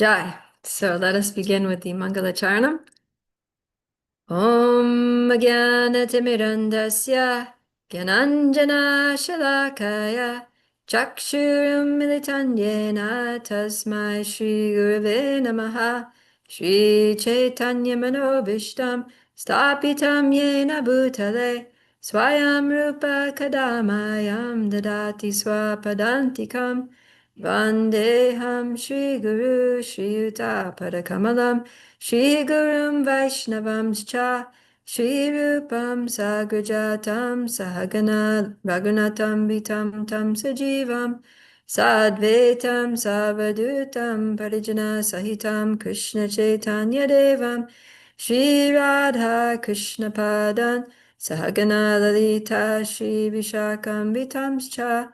Jai. So let us begin with the Mangala Charanam. Om Jnanatimirandasya Gyananjana Shalakaya Chakshurum Militan Yena Tasmai Shri Gurave Namaha Shri Chaitanya Manobishtam Stapitam Yena Bhutale Swayam Rupa Kadamayam Dadati Swapadantikam Vandeham Shri Guru Shri Yuta Padakamalam Shri Gurum Vaishnavam Cha Shri Rupam Sagrajatam Sahagana Raghunatam Vitam Tam Sajivam Sadvetam Savadutam Parijana Sahitam Krishna Chaitanya Devam Shri Radha Krishna Padan Sahagana Lalita Shri Vishakam Vitam Cha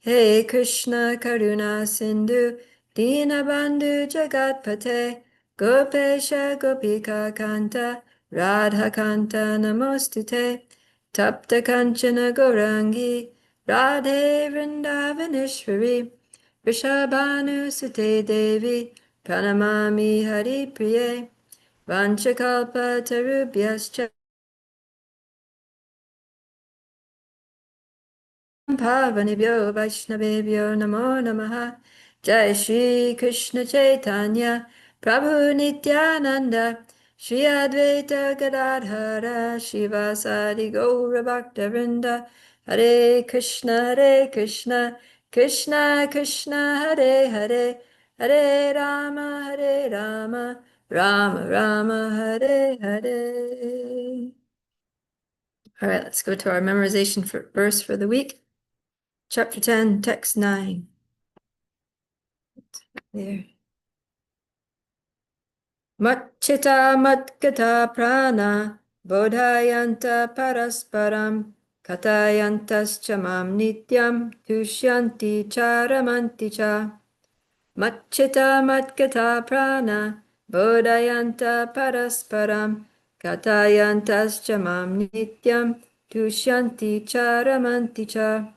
Hey Krishna Karuna Sindhu Dinabandhu Jagatpate Gopesha Gopika Kanta Radha Kanta Namostute Tapta Kanchana Gourangi Radhe Vrindavaneshwari Vrishabhanu Sute Devi Pranamami Hari Priye Vanchakalpa Tarubhyascha Pavanibhyo Vaishnavebhyo Namo Namaha Jai Shri Krishna Chaitanya Prabhu Nityananda Shri Advaita Gadadhara Shivasadi Gaura Bhakta Hare Krishna Krishna Krishna Hare Hare Hare Rama Rama Rama Hare Hare. All right, let's go to our memorization verse for the week. Chapter 10, text 9. There. Matchita matkata prana bodhayanta parasparam katayantas chamam nityam tushyanti charamanti cha. Matchita matkata prana bodhayanta parasparam katayantas chamam nityam tushyanti charamanti cha.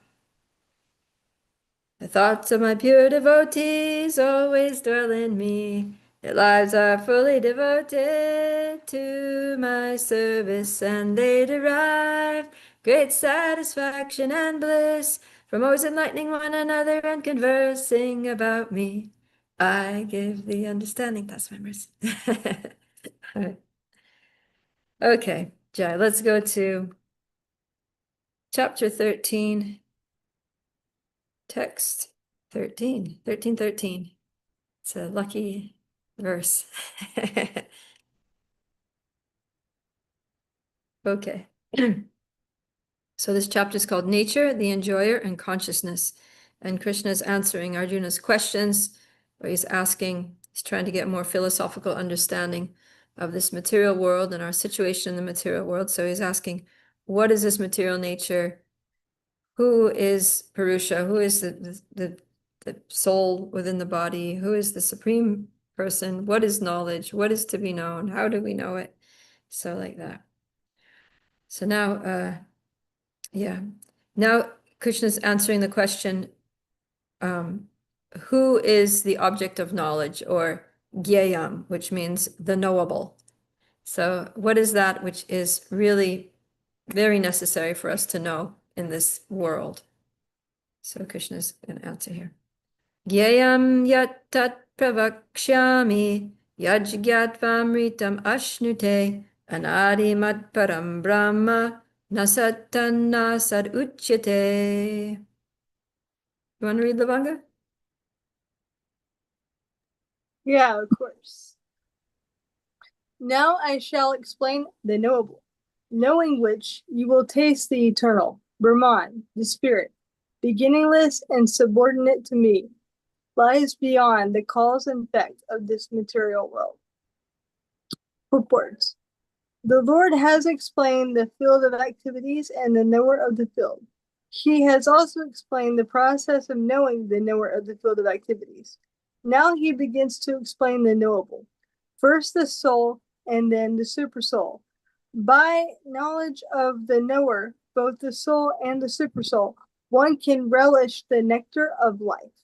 The thoughts of my pure devotees always dwell in me. Their lives are fully devoted to my service, and they derive great satisfaction and bliss from always enlightening one another and conversing about me. I give the understanding. That's my verse. All right. Okay, Jai, let's go to chapter 13, text 13, 13. It's a lucky verse. Okay. So this chapter is called Nature, the Enjoyer, and Consciousness. And Krishna is answering Arjuna's questions, where he's trying to get more philosophical understanding of this material world and our situation in the material world. So he's asking, what is this material nature? Who is Purusha? Who is the soul within the body? Who is the supreme person? What is knowledge? What is to be known? How do we know it? So like that. So now, now Krishna's answering the question, who is the object of knowledge, or gyayam, which means the knowable. So what is that which is really very necessary for us to know in this world? So Krishna's going to answer here. Gyayam yat tat pravakshyami yajgyatvam ashnute anadi mat param brahma nasattanna sad uchyate. You want to read the Vanga? Yeah, of course. Now I shall explain the knowable, knowing which you will taste the eternal, Brahman, the spirit, beginningless and subordinate to me, lies beyond the cause and effect of this material world. Purport. The Lord has explained the field of activities and the knower of the field. He has also explained the process of knowing the knower of the field of activities. Now he begins to explain the knowable. First the soul, and then the supersoul. By knowledge of the knower, both the soul and the supersoul, one can relish the nectar of life.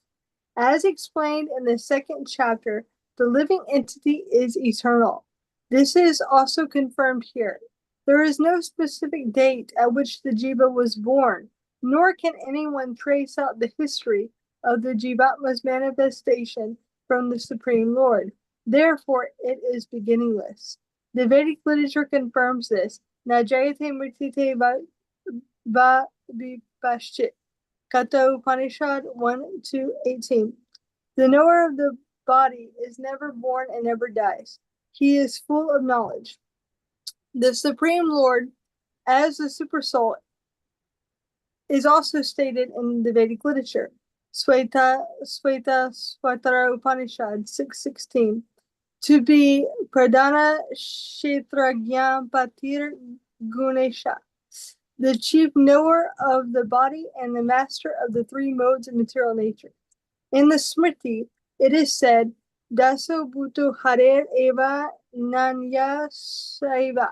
As explained in the second chapter, The living entity is eternal. This is also confirmed here. There is no specific date at which the Jiva was born, nor can anyone trace out the history of the Jivatma's manifestation from the Supreme Lord. Therefore, it is beginningless. The Vedic literature confirms this. Najayate mritite va vipashchit. Kata Upanishad 1-18. The knower of the body is never born and never dies. He is full of knowledge. The Supreme Lord, as the Supersoul, is also stated in the Vedic literature. Swatara Upanishad 6:16. To be Pradhana Kshetrajna Patir Gunesha, the chief knower of the body and the master of the three modes of material nature. In the Smriti, it is said, Daso Bhuto Harer Eva Nanya Saiva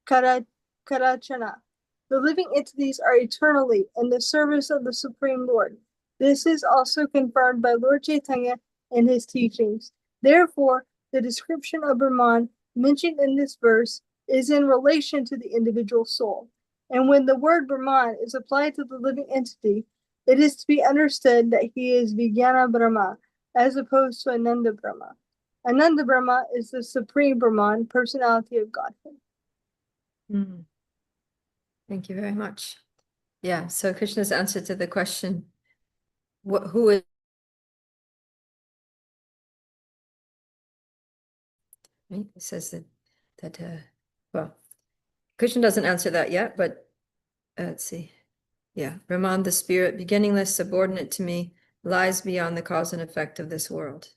Karachana. The living entities are eternally in the service of the Supreme Lord. This is also confirmed by Lord Chaitanya in his teachings. Therefore, the description of Brahman mentioned in this verse is in relation to the individual soul. And when the word Brahman is applied to the living entity, it is to be understood that he is Vijnana Brahma, as opposed to Ananda Brahma. Ananda Brahma is the Supreme Brahman, personality of Godhead. Mm. Thank you very much. Yeah, so Krishna's answer to the question, who is, right? He says well, Krishna doesn't answer that yet, but let's see. Yeah, Brahman, the spirit, beginningless, subordinate to me, lies beyond the cause and effect of this world.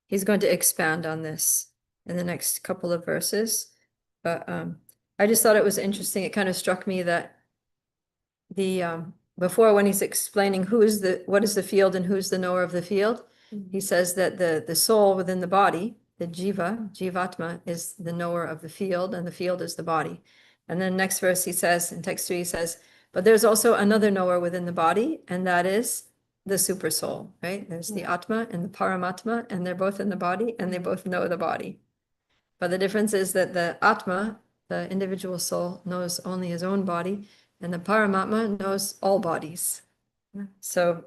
He's going to expand on this in the next couple of verses, but I just thought it was interesting. It kind of struck me that the before, when he's explaining what is the field and who's the knower of the field, he says that the soul within the body, the jivatma, is the knower of the field, and the field is the body. And then next verse he says, in text 3, he says, but there's also another knower within the body, and that is the super soul, right? There's the atma and the paramatma, and they're both in the body, and they both know the body. But the difference is that the atma, the individual soul, knows only his own body, and the Paramatma knows all bodies. So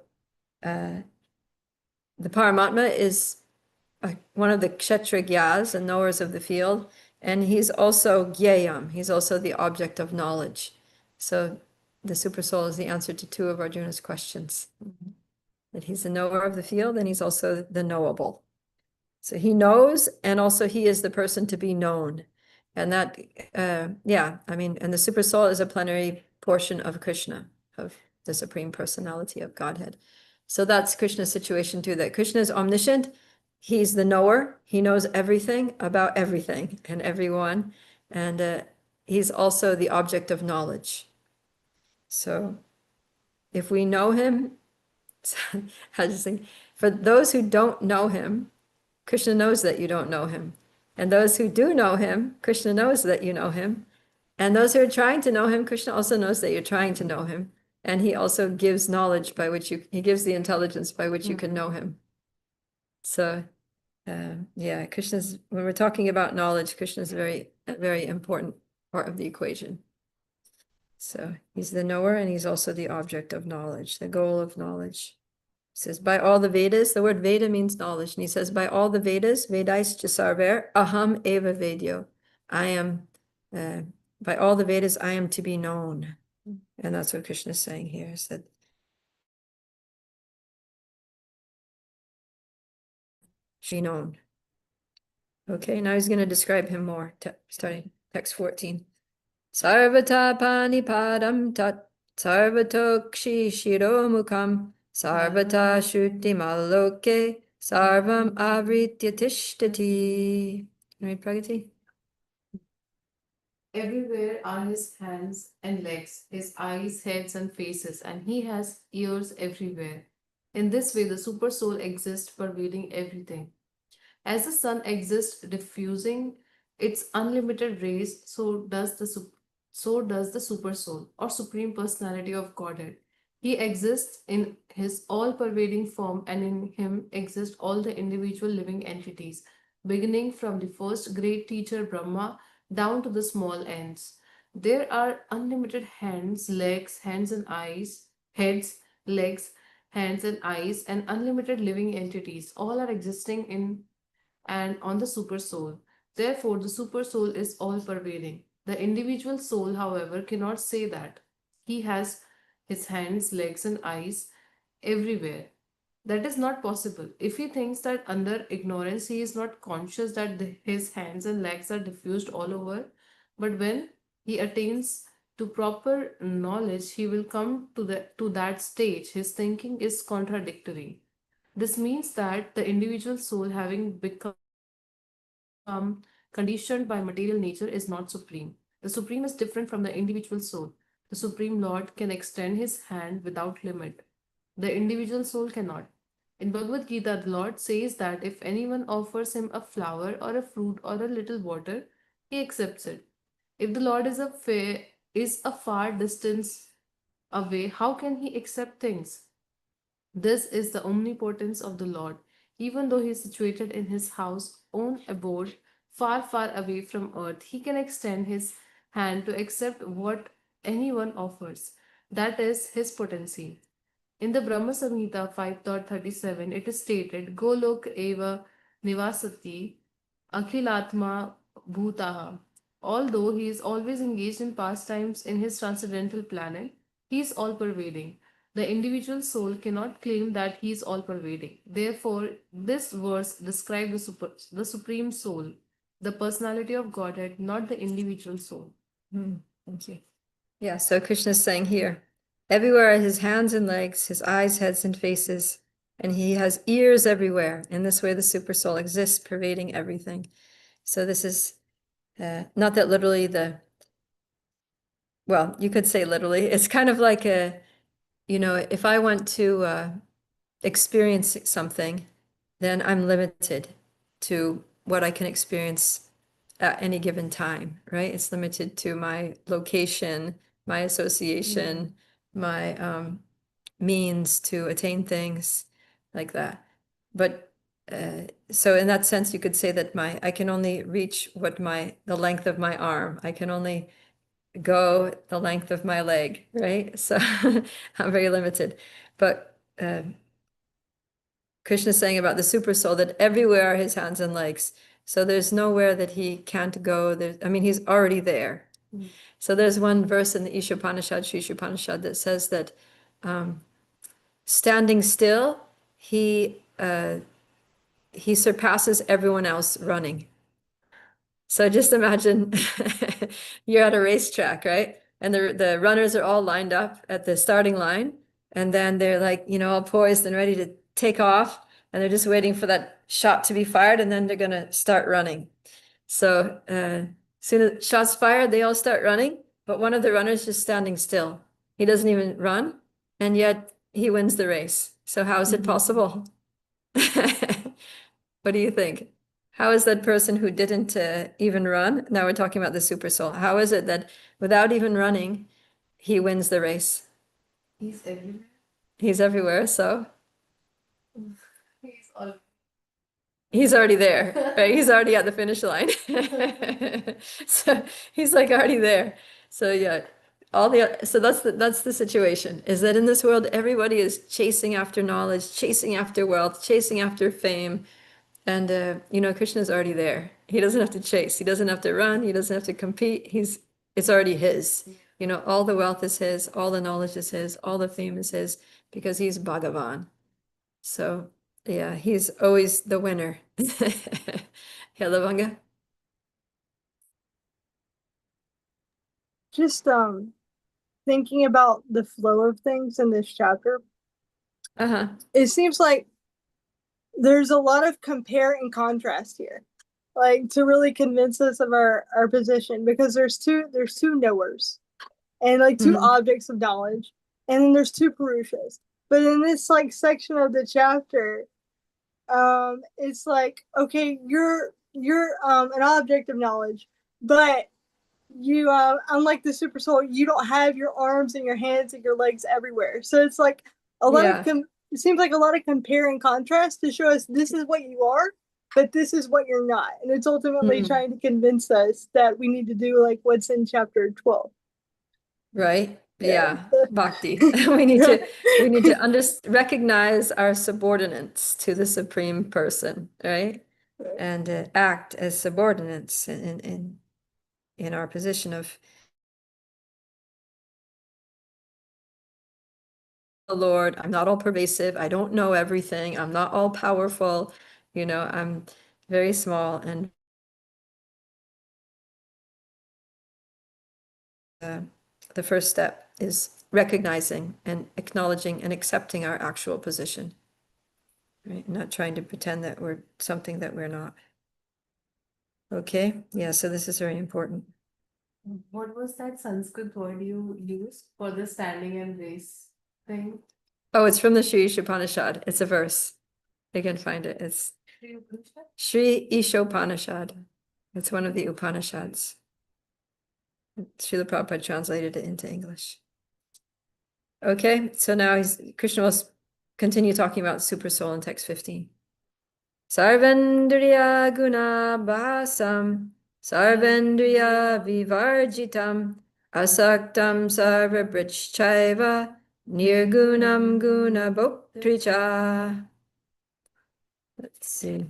the Paramatma is one of the Kshetrajnas and knowers of the field, and he's also Gyayam, he's also the object of knowledge. So the Super Soul is the answer to 2 of Arjuna's questions. That he's the knower of the field, and he's also the knowable. So he knows, and also he is the person to be known. And that, and the Super Soul is a plenary portion of Krishna, of the Supreme Personality of Godhead. So that's Krishna's situation too, that Krishna is omniscient. He's the knower. He knows everything about everything and everyone. And he's also the object of knowledge. So if we know him, I just think, for those who don't know him, Krishna knows that you don't know him. And those who do know him, Krishna knows that you know him. And those who are trying to know him, Krishna also knows that you're trying to know him. And he also gives knowledge by which he gives the intelligence by which you can know him. So, when we're talking about knowledge, Krishna is a very important part of the equation. So he's the knower, and he's also the object of knowledge, the goal of knowledge. He says, by all the Vedas, the word Veda means knowledge. And he says, by all the Vedas, Vedais Sarver, Aham Eva Vedyo. I am, by all the Vedas, I am to be known. And that's what Krishna is saying here, is that she known. Okay, now he's going to describe him more, starting text 14. Sarvata panipadam tat sarvatokshi shiromukam sarvata shuddhi maloke sarvam avritya tishtati. Right, Pragati? Everywhere are his hands and legs, his eyes, heads, and faces, and he has ears everywhere. In this way, the super soul exists, pervading everything. As the sun exists, diffusing its unlimited rays, so does the super soul or supreme personality of Godhead. He exists in his all-pervading form, and in him exist all the individual living entities, beginning from the first great teacher Brahma down to the small ends. There are unlimited hands and eyes, heads, legs, hands and eyes, and unlimited living entities. All are existing in and on the super soul. Therefore, the super soul is all pervading. The individual soul, however, cannot say that. He has his hands, legs, and eyes everywhere. That is not possible. If he thinks that under ignorance he is not conscious that his hands and legs are diffused all over, but when he attains to proper knowledge, he will come to that stage. His thinking is contradictory. This means that the individual soul, having become conditioned by material nature, is not supreme. The supreme is different from the individual soul. The Supreme Lord can extend his hand without limit. The individual soul cannot. In Bhagavad Gita, the Lord says that if anyone offers him a flower or a fruit or a little water, he accepts it. If the Lord is a far distance away, how can he accept things? This is the omnipotence of the Lord. Even though he is situated in his house, own abode, far, far away from earth, he can extend his hand to accept what anyone offers. That is his potency. In the Brahma Samhita 5.37, it is stated, Golok eva nivasati akhilatma bhutaha. Although he is always engaged in pastimes in his transcendental planet, he is all pervading. The individual soul cannot claim that he is all pervading. Therefore, this verse describes the supreme soul, the personality of Godhead, not the individual soul. Thank you. Yeah, so Krishna is saying here, everywhere are his hands and legs, his eyes, heads, and faces, and he has ears everywhere. In this way, the super soul exists, pervading everything. So this is not that literally well, you could say literally. It's kind of like if I want to experience something, then I'm limited to what I can experience at any given time, right? It's limited to my location, my association, my means to attain things like that. But so in that sense, you could say that I can only reach the length of my arm. I can only go the length of my leg, right? So I'm very limited. But Krishna is saying about the super soul that everywhere are his hands and legs. So there's nowhere that he can't go. He's already there. So there's one verse in the Ishopanishad, Sri Ishopanishad, that says that standing still, he surpasses everyone else running. So just imagine you're at a racetrack, right? And the runners are all lined up at the starting line, and then they're like, all poised and ready to take off, and they're just waiting for that shot to be fired, and then they're gonna start running. So soon as shots fired, they all start running, but one of the runners just standing still. He doesn't even run, and yet he wins the race. So how is it possible? What do you think? How is that person who didn't even run? Now we're talking about the super soul. How is it that without even running, he wins the race? He's everywhere. He's everywhere, so He's all. he's already there, right? He's already at the finish line. So he's like already there. So yeah, so that's the situation, is that in this world, everybody is chasing after knowledge, chasing after wealth, chasing after fame. And Krishna's already there. He doesn't have to chase. He doesn't have to run. He doesn't have to compete. It's already his. All the wealth is his, all the knowledge is his, all the fame is his, because he's Bhagavan. So yeah, he's always the winner. Hello, Vanga. Just thinking about the flow of things in this chapter, it seems like there's a lot of compare and contrast here, like to really convince us of our position, because there's two knowers and like two objects of knowledge, and then there's two Purushas. But in this like section of the chapter, it's like, okay, you're an object of knowledge, but you unlike the super soul, you don't have your arms and your hands and your legs everywhere. So it's like a lot Yeah. of it seems like a lot of compare and contrast to show us this is what you are, but this is what you're not. And it's ultimately trying to convince us that we need to do like what's in chapter 12. Right? Yeah. Yeah. Bhakti. We need to recognize our subordinates to the Supreme Person, right? And act as subordinates in our position of the Lord. I'm not all pervasive. I don't know everything. I'm not all powerful. I'm very small, and the first step is recognizing and acknowledging and accepting our actual position, right? Not trying to pretend that we're something that we're not. Okay, yeah, so this is very important. What was that Sanskrit word you used for the standing and race thing? Oh, it's from the Sri Ishopanishad. It's a verse. You can find it. It's Sri Upanishad? Sri Ishopanishad. It's one of the Upanishads. Srila Prabhupada translated it into English. Okay, so now Krishna will continue talking about super soul in text 15. Sarvendriya guna bhasam, sarvendriya vivarjitam, asaktam sarvabhrishchaiva, nirgunam guna bhoktricha. Let's see.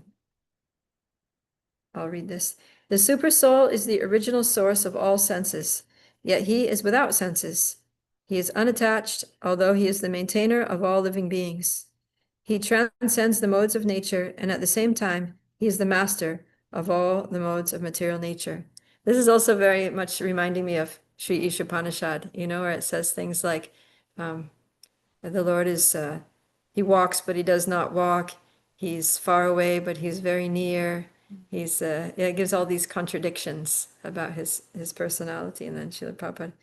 I'll read this. The super soul is the original source of all senses, yet he is without senses. He is unattached, although he is the maintainer of all living beings. He transcends the modes of nature, and at the same time, he is the master of all the modes of material nature. This is also very much reminding me of Sri Ishopanishad, where it says things like, the Lord is, he walks, but he does not walk. He's far away, but he's very near. It gives all these contradictions about his personality. And then Srila Prabhupada,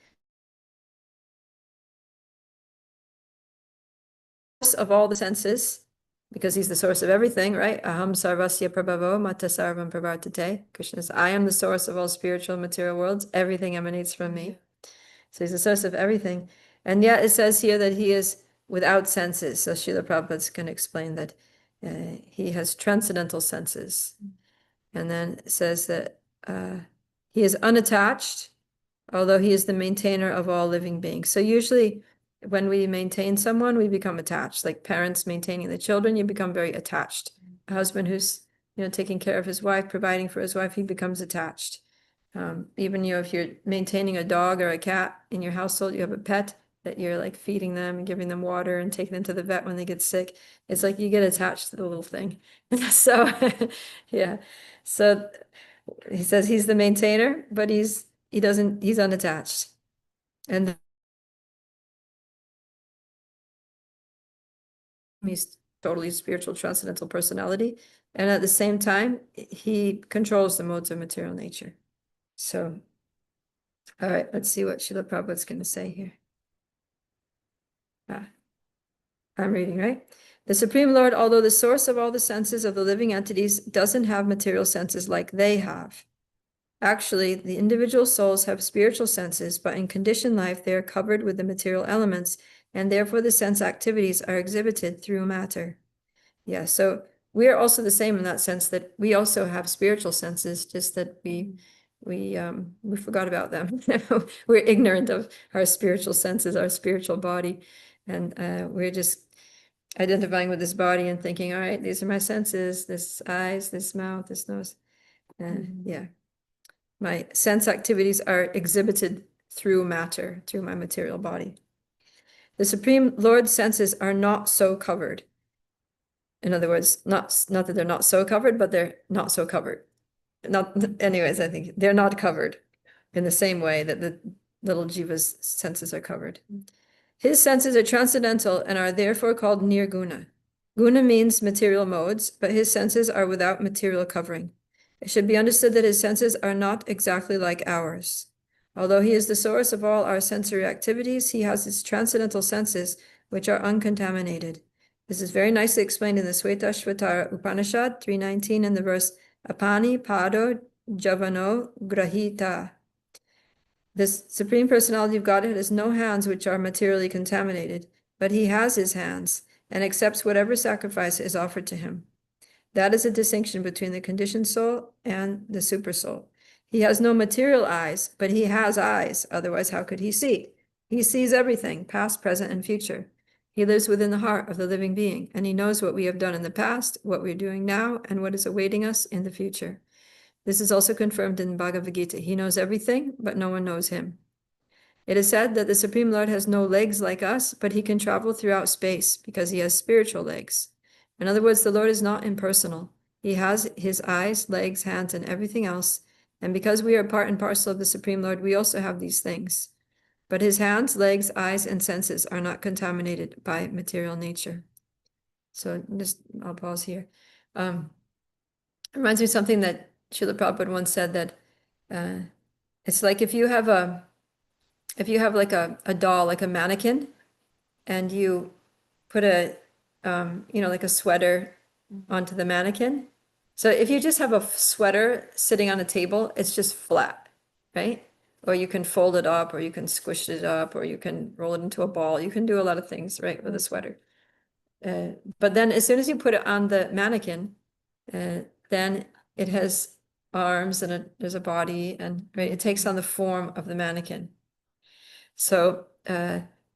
source of all the senses, because he's the source of everything, right? Aham sarvasya prabhavo mata sarvam pravartate. Krishna says, I am the source of all spiritual and material worlds. Everything emanates from me. So he's the source of everything. And yet it says here that he is without senses. So Srila Prabhupada's going to explain that he has transcendental senses. And then it says that he is unattached, although he is the maintainer of all living beings. So usually when we maintain someone, we become attached. Like parents maintaining the children, you become very attached. A husband who's taking care of his wife, providing for his wife, he becomes attached. Even if you're maintaining a dog or a cat in your household, you have a pet that you're like feeding them and giving them water and taking them to the vet when they get sick. It's like you get attached to the little thing. So yeah. So he says he's the maintainer, but he's unattached. And he's totally spiritual, transcendental personality. And at the same time, he controls the modes of material nature. So, all right, let's see what Srila Prabhupada's going to say here. I'm reading, right? The Supreme Lord, although the source of all the senses of the living entities, doesn't have material senses like they have. Actually, the individual souls have spiritual senses, but in conditioned life, they are covered with the material elements, and therefore the sense activities are exhibited through matter. Yeah, so we are also the same in that sense that we also have spiritual senses, just that we forgot about them. We're ignorant of our spiritual senses, our spiritual body, and we're just identifying with this body and thinking, all right, these are my senses, this eyes, this mouth, this nose. Yeah. My sense activities are exhibited through matter, through my material body. The Supreme Lord's senses are not so covered. In other words, not that they're not so covered, but they're not so covered. Anyways, I think they're not covered in the same way that the little jiva's senses are covered. His senses are transcendental and are therefore called nirguna. Guna means material modes, but his senses are without material covering. It should be understood that his senses are not exactly like ours. Although he is the source of all our sensory activities, he has his transcendental senses, which are uncontaminated. This is very nicely explained in the Shvetashvatara Upanishad 319 in the verse Apani Pado Javano Grahita. This Supreme Personality of Godhead has no hands which are materially contaminated, but he has his hands and accepts whatever sacrifice is offered to him. That is a distinction between the conditioned soul and the super soul. He has no material eyes, but he has eyes. Otherwise, how could he see? He sees everything, past, present, and future. He lives within the heart of the living being, and he knows what we have done in the past, what we're doing now, and what is awaiting us in the future. This is also confirmed in Bhagavad Gita. He knows everything, but no one knows him. It is said that the Supreme Lord has no legs like us, but he can travel throughout space because he has spiritual legs. In other words, the Lord is not impersonal. He has his eyes, legs, hands, and everything else. And because we are part and parcel of the Supreme Lord, we also have these things. But his hands, legs, eyes, and senses are not contaminated by material nature. So I'll pause here. It reminds me of something that Srila Prabhupada once said, that it's like if you have like a doll, like a mannequin, and you put a like a sweater onto the mannequin. So if you just have a sweater sitting on a table, it's just flat, right? Or you can fold it up, or you can squish it up, or you can roll it into a ball. You can do a lot of things, right, with a sweater. But then as soon as you put it on the mannequin, then it has arms and there's a body, and right, it takes on the form of the mannequin. So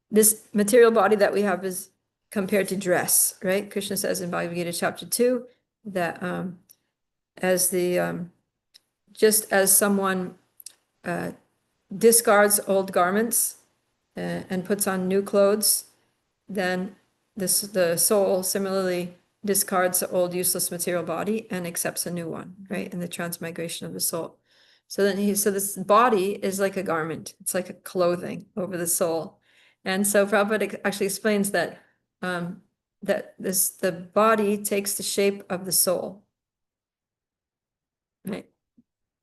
this material body that we have is compared to dress, right? Krishna says in Bhagavad Gita chapter 2 that just as someone discards old garments and puts on new clothes, then the soul similarly discards the old useless material body and accepts a new one, right? In the transmigration of the soul. So this body is like a garment. It's like a clothing over the soul. And so Prabhupada actually explains that the body takes the shape of the soul, right?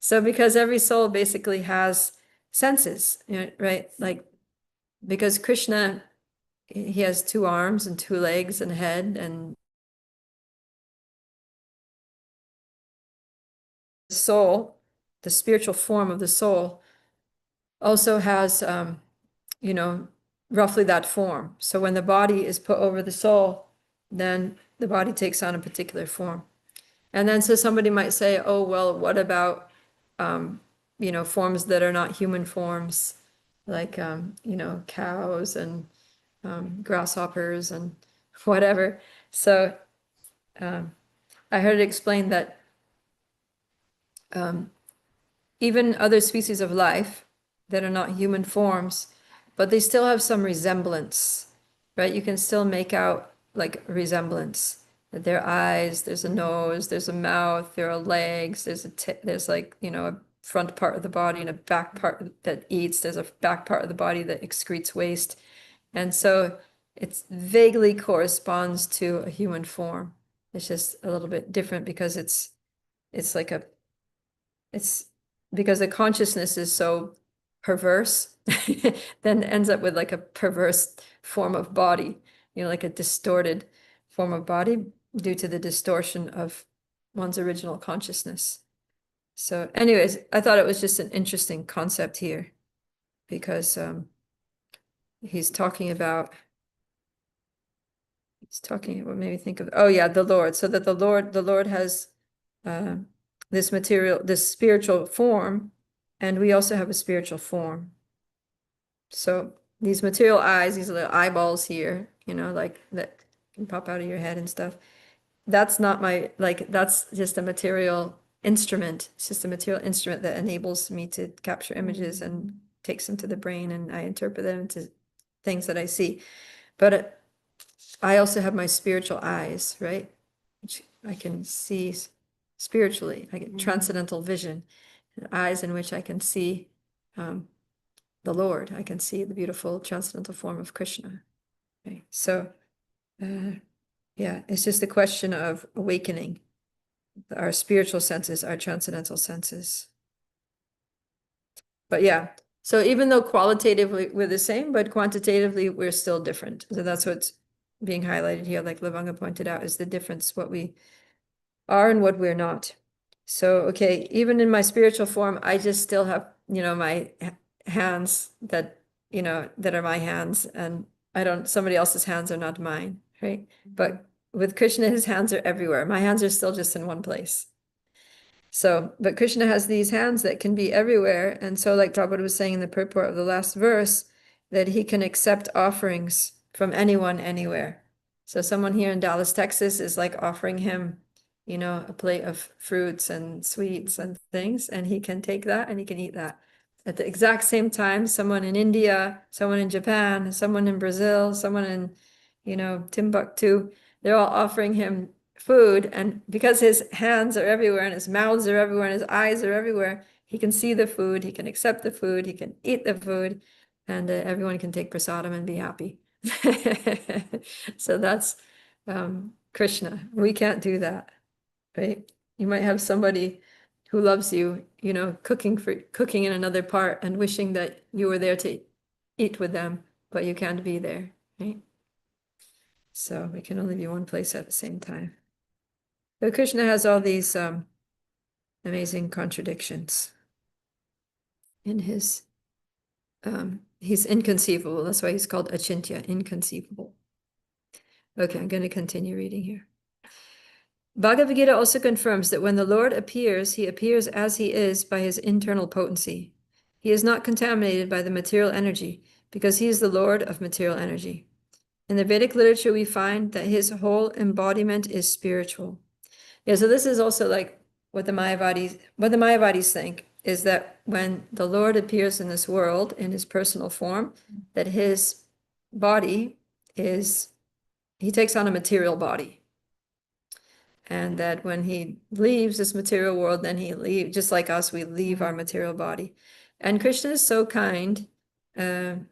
So because every soul basically has senses, right? Like, because Krishna, he has 2 arms and 2 legs and a head, and the soul, the spiritual form of the soul, also has roughly that form. So when the body is put over the soul, then the body takes on a particular form. And then so somebody might say, oh, well, what about forms that are not human forms, like cows and grasshoppers and whatever. So I heard it explained that even other species of life that are not human forms, but they still have some resemblance, right? You can still make out like resemblance. That there are eyes, there's a nose, there's a mouth, there are legs, there's like, a front part of the body and a back part that eats, there's a back part of the body that excretes waste. And so it vaguely corresponds to a human form. It's just a little bit different because it's because the consciousness is so perverse, then ends up with like a perverse form of body, like a distorted form of body due to the distortion of one's original consciousness. So anyways, I thought it was just an interesting concept here, because he's talking about what made me think of, oh yeah, the Lord. So that the Lord has this spiritual form, and we also have a spiritual form. So these material eyes, these little eyeballs here, like that can pop out of your head and stuff. That's not that's just a material instrument. It's just a material instrument that enables me to capture images and takes them to the brain, and I interpret them into things that I see. But I also have my spiritual eyes, right? Which I can see spiritually. I get transcendental vision, eyes in which I can see the Lord. I can see the beautiful transcendental form of Krishna. Okay, so yeah, it's just a question of awakening our spiritual senses, our transcendental senses. But yeah, so even though qualitatively we're the same, but quantitatively we're still different. So that's what's being highlighted here, like Lavanga pointed out, is the difference, what we are and what we're not. So, okay, even in my spiritual form, I just still have, my hands that, that are my hands, and somebody else's hands are not mine, right? But with Krishna, his hands are everywhere. My hands are still just in one place. So, but Krishna has these hands that can be everywhere. And so, like Prabhupada was saying in the purport of the last verse, that he can accept offerings from anyone, anywhere. So someone here in Dallas, Texas is like offering him, a plate of fruits and sweets and things, and he can take that and he can eat that. At the exact same time, someone in India, someone in Japan, someone in Brazil, someone in, Timbuktu, they're all offering him food, and because his hands are everywhere and his mouths are everywhere and his eyes are everywhere, he can see the food, he can accept the food, he can eat the food, and everyone can take prasadam and be happy. So that's Krishna. We can't do that, right? You might have somebody who loves you, cooking in another part and wishing that you were there to eat with them, but you can't be there, right? So we can only be one place at the same time. But Krishna has all these amazing contradictions in his, he's inconceivable. That's why he's called Achintya, inconceivable. Okay, I'm going to continue reading here. Bhagavad Gita also confirms that when the Lord appears, he appears as he is by his internal potency. He is not contaminated by the material energy because he is the Lord of material energy. In the Vedic literature, we find that his whole embodiment is spiritual. Yeah, so this is also like what the Mayavadis think, is that when the Lord appears in this world in his personal form, that his body he takes on a material body. And that when he leaves this material world, then he leaves, just like us, we leave our material body. And Krishna is so kind, in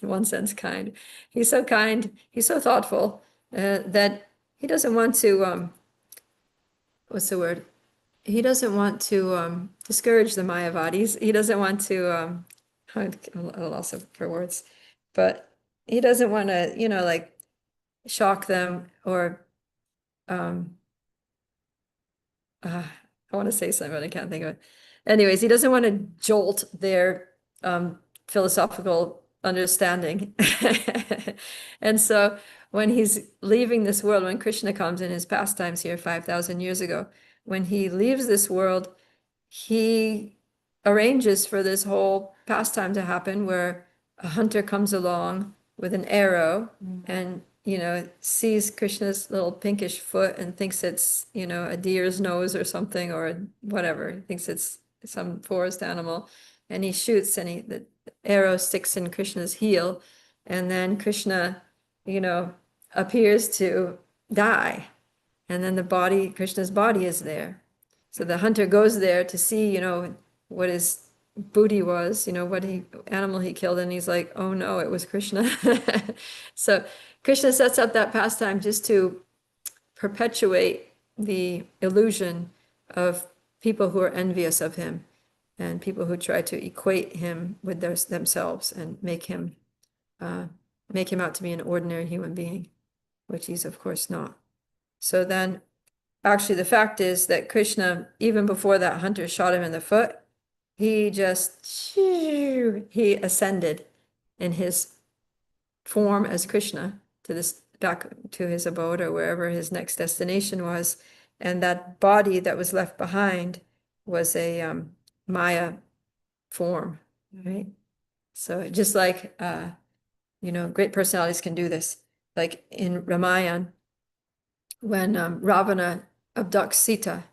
one sense kind. He's so kind, he's so thoughtful, that he doesn't want to, what's the word? He doesn't want to discourage the Mayavadis. He doesn't want to, I'm at a loss for words, but he doesn't want to, like shock them or, I want to say something, but I can't think of it. Anyways, he doesn't want to jolt their philosophical understanding. And so when he's leaving this world, when Krishna comes in his pastimes here 5,000 years ago, when he leaves this world, he arranges for this whole pastime to happen where a hunter comes along with an arrow and sees Krishna's little pinkish foot and thinks it's a deer's nose or something, or whatever, thinks it's some forest animal, and he shoots, and the arrow sticks in Krishna's heel, and then Krishna appears to die, and then Krishna's body is there. So the hunter goes there to see, what his booty was, what animal he killed, and he's like, oh no, it was Krishna. So Krishna sets up that pastime just to perpetuate the illusion of people who are envious of him and people who try to equate him with themselves and make him out to be an ordinary human being, which he's of course not. So then, actually, the fact is that Krishna, even before that hunter shot him in the foot, he ascended in his form as Krishna back to his abode or wherever his next destination was. And that body that was left behind was a Maya form, right? So just like, great personalities can do this. Like in Ramayana, when Ravana abducts Sita,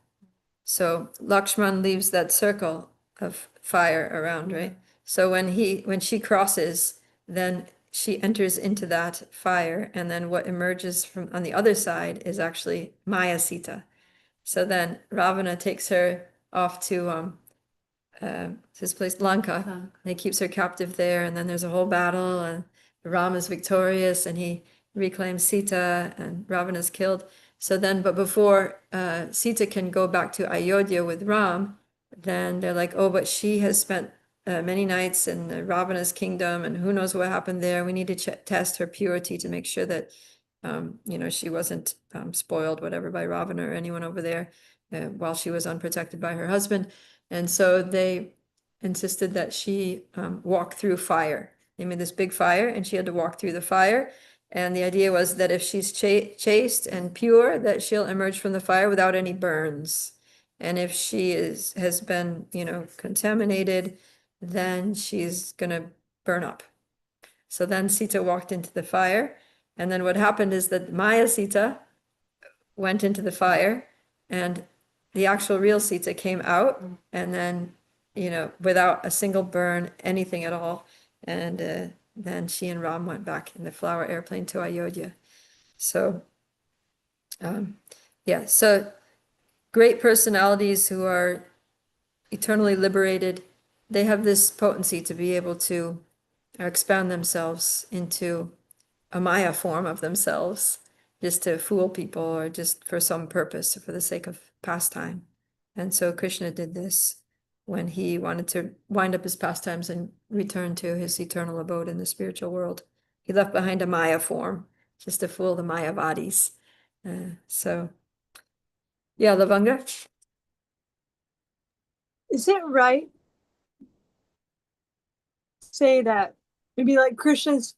so Lakshman leaves that circle of fire around, right? So when she crosses, then she enters into that fire, and then what emerges from on the other side is actually Maya Sita. So then Ravana takes her off to his place, Lanka, and he keeps her captive there, and then there's a whole battle, and Ram is victorious, and he reclaims Sita, and Ravana's killed. So then, but before Sita can go back to Ayodhya with Ram, then they're like, oh, but she has spent many nights in Ravana's kingdom, and who knows what happened there. We need to test her purity to make sure that, she wasn't spoiled, whatever, by Ravana or anyone over there while she was unprotected by her husband. And so they insisted that she walk through fire. They made this big fire and she had to walk through the fire. And the idea was that if she's chaste and pure, that she'll emerge from the fire without any burns. And if she has been, contaminated, then she's gonna burn up. So then Sita walked into the fire. And then what happened is that Maya Sita went into the fire and the actual real Sita came out and then, without a single burn, anything at all. And then she and Ram went back in the flower airplane to Ayodhya. So, yeah, so great personalities who are eternally liberated, they have this potency to be able to expand themselves into a Maya form of themselves, just to fool people or just for some purpose, for the sake of pastime. And so Krishna did this when he wanted to wind up his pastimes and return to his eternal abode in the spiritual world. He left behind a Maya form just to fool the Mayavadis. So, yeah, Lavanga? Is it right to say that maybe like Krishna's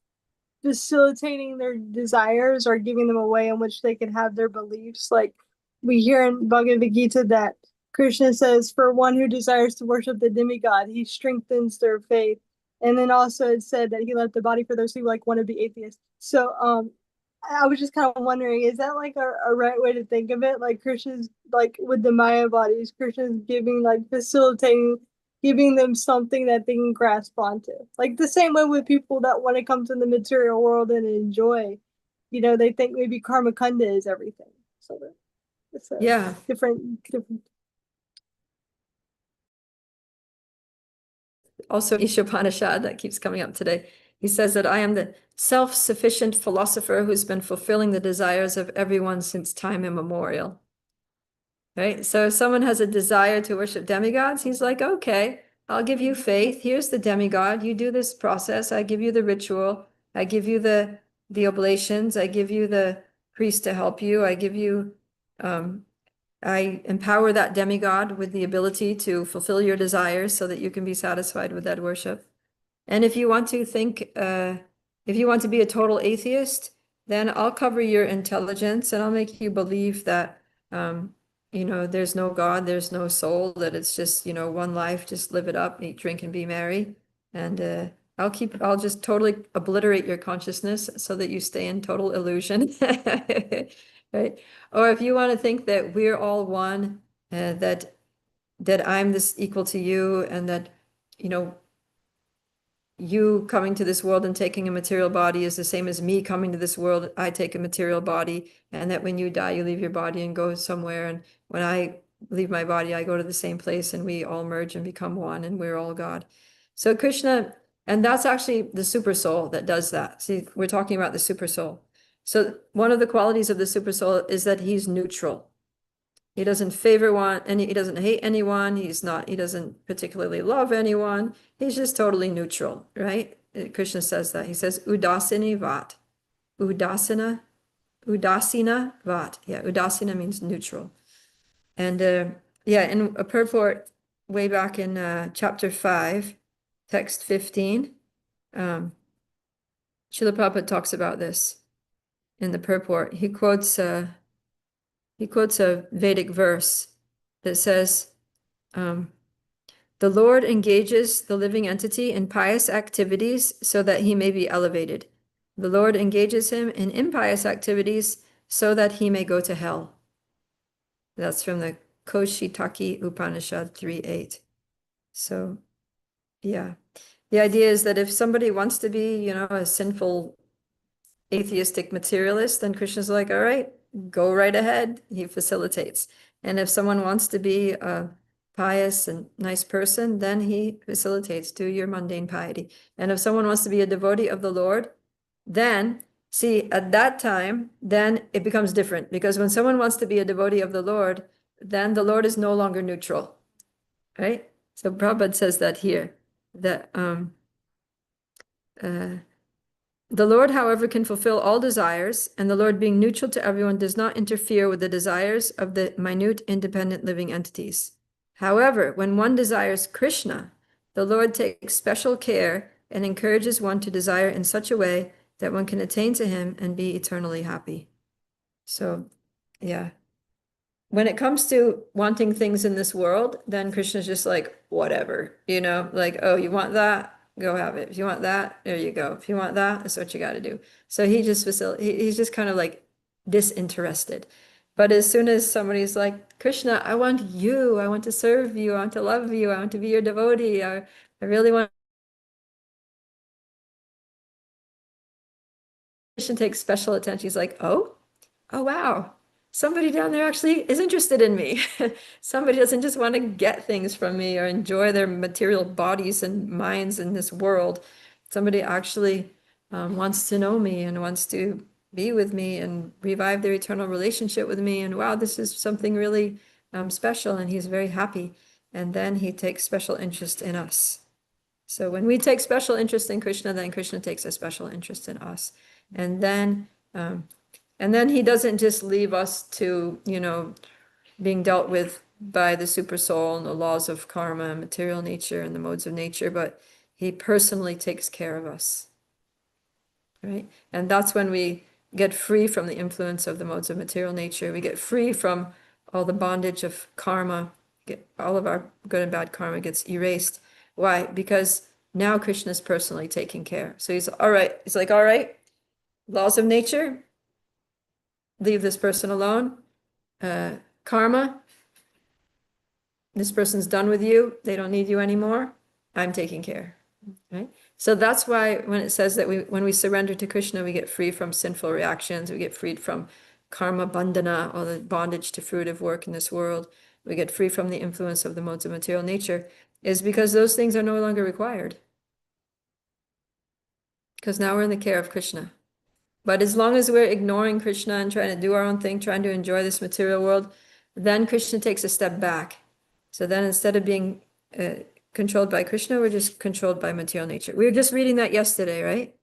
facilitating their desires or giving them a way in which they can have their beliefs? Like we hear in Bhagavad Gita that Krishna says, for one who desires to worship the demigod, he strengthens their faith. And then also it said that he left the body for those who like want to be atheists. So I was just kind of wondering, is that like a right way to think of it? Like Krishna's like with the Maya bodies, Krishna's giving like facilitating, giving them something that they can grasp onto. Like the same way with people that want to come to the material world and enjoy, they think maybe karma kanda is everything. So it's a Yeah. different. Also, Ishopanishad, that keeps coming up today. He says that I am the self-sufficient philosopher who's been fulfilling the desires of everyone since time immemorial. Right? So if someone has a desire to worship demigods, he's like, okay, I'll give you faith. Here's the demigod. You do this process. I give you the ritual. I give you the oblations. I give you the priest to help you. I give you, I empower that demigod with the ability to fulfill your desires so that you can be satisfied with that worship. And if you want to think, if you want to be a total atheist, then I'll cover your intelligence and I'll make you believe that, there's no God, there's no soul, that it's just, one life, just live it up, eat, drink, and be merry. And I'll just totally obliterate your consciousness so that you stay in total illusion. Right? Or if you want to think that we're all one, that I'm this equal to you, and that, you coming to this world and taking a material body is the same as me coming to this world, I take a material body, and that when you die, you leave your body and go somewhere. And when I leave my body, I go to the same place and we all merge and become one and we're all God. So Krishna, and that's actually the super soul that does that. See, we're talking about the super soul. So one of the qualities of the super soul is that he's neutral. He doesn't favor one, and he doesn't hate anyone. He doesn't particularly love anyone. He's just totally neutral, right? Krishna says that. He says, Udasini vat. Udasina vat. Yeah, Udasina means neutral. And in a purport way back in chapter 5, text 15, Srila Prabhupada talks about this in the purport. He quotes a Vedic verse that says, the Lord engages the living entity in pious activities so that he may be elevated. The Lord engages him in impious activities so that he may go to hell. That's from the Koshitaki Upanishad 3:8. So, yeah. The idea is that if somebody wants to be, a sinful atheistic materialist, then Krishna's like, all right, go right ahead. He facilitates. And if someone wants to be a pious and nice person, then he facilitates, do your mundane piety. And if someone wants to be a devotee of the Lord, then see, at that time, then it becomes different, because when someone wants to be a devotee of the Lord, then the Lord is no longer neutral, right? So Prabhupada says that here, that the Lord, however, can fulfill all desires, and the Lord, being neutral to everyone, does not interfere with the desires of the minute independent living entities. However, when one desires Krishna, the Lord takes special care and encourages one to desire in such a way that one can attain to him and be eternally happy. So, yeah. When it comes to wanting things in this world, then Krishna's just like, whatever, like, oh, you want that? Go have it. If you want that, there you go. If you want that, that's what you got to do. So he just he's just kind of like disinterested. But as soon as somebody's like, Krishna, I want you, I want to serve you, I want to love you, I want to be your devotee, I really want. Krishna takes special attention. He's like, oh wow, somebody down there actually is interested in me. Somebody doesn't just want to get things from me or enjoy their material bodies and minds in this world. Somebody actually wants to know me and wants to be with me and revive their eternal relationship with me. And wow, this is something really special. And he's very happy. And then he takes special interest in us. So when we take special interest in Krishna, then Krishna takes a special interest in us. And then he doesn't just leave us to, being dealt with by the super soul and the laws of karma and material nature and the modes of nature, but he personally takes care of us. Right? And that's when we get free from the influence of the modes of material nature. We get free from all the bondage of karma. All of our good and bad karma gets erased. Why? Because now Krishna is personally taking care. So he's all right. He's like, all right, laws of nature, leave this person alone. Karma, this person's done with you. They don't need you anymore. I'm taking care. Right? So that's why when it says that when we surrender to Krishna, we get free from sinful reactions. We get freed from karma bandhana, or the bondage to fruitive work in this world. We get free from the influence of the modes of material nature, is because those things are no longer required. Because now we're in the care of Krishna. But as long as we're ignoring Krishna and trying to do our own thing, trying to enjoy this material world, then Krishna takes a step back. So then instead of being controlled by Krishna, we're just controlled by material nature. We were just reading that yesterday, right?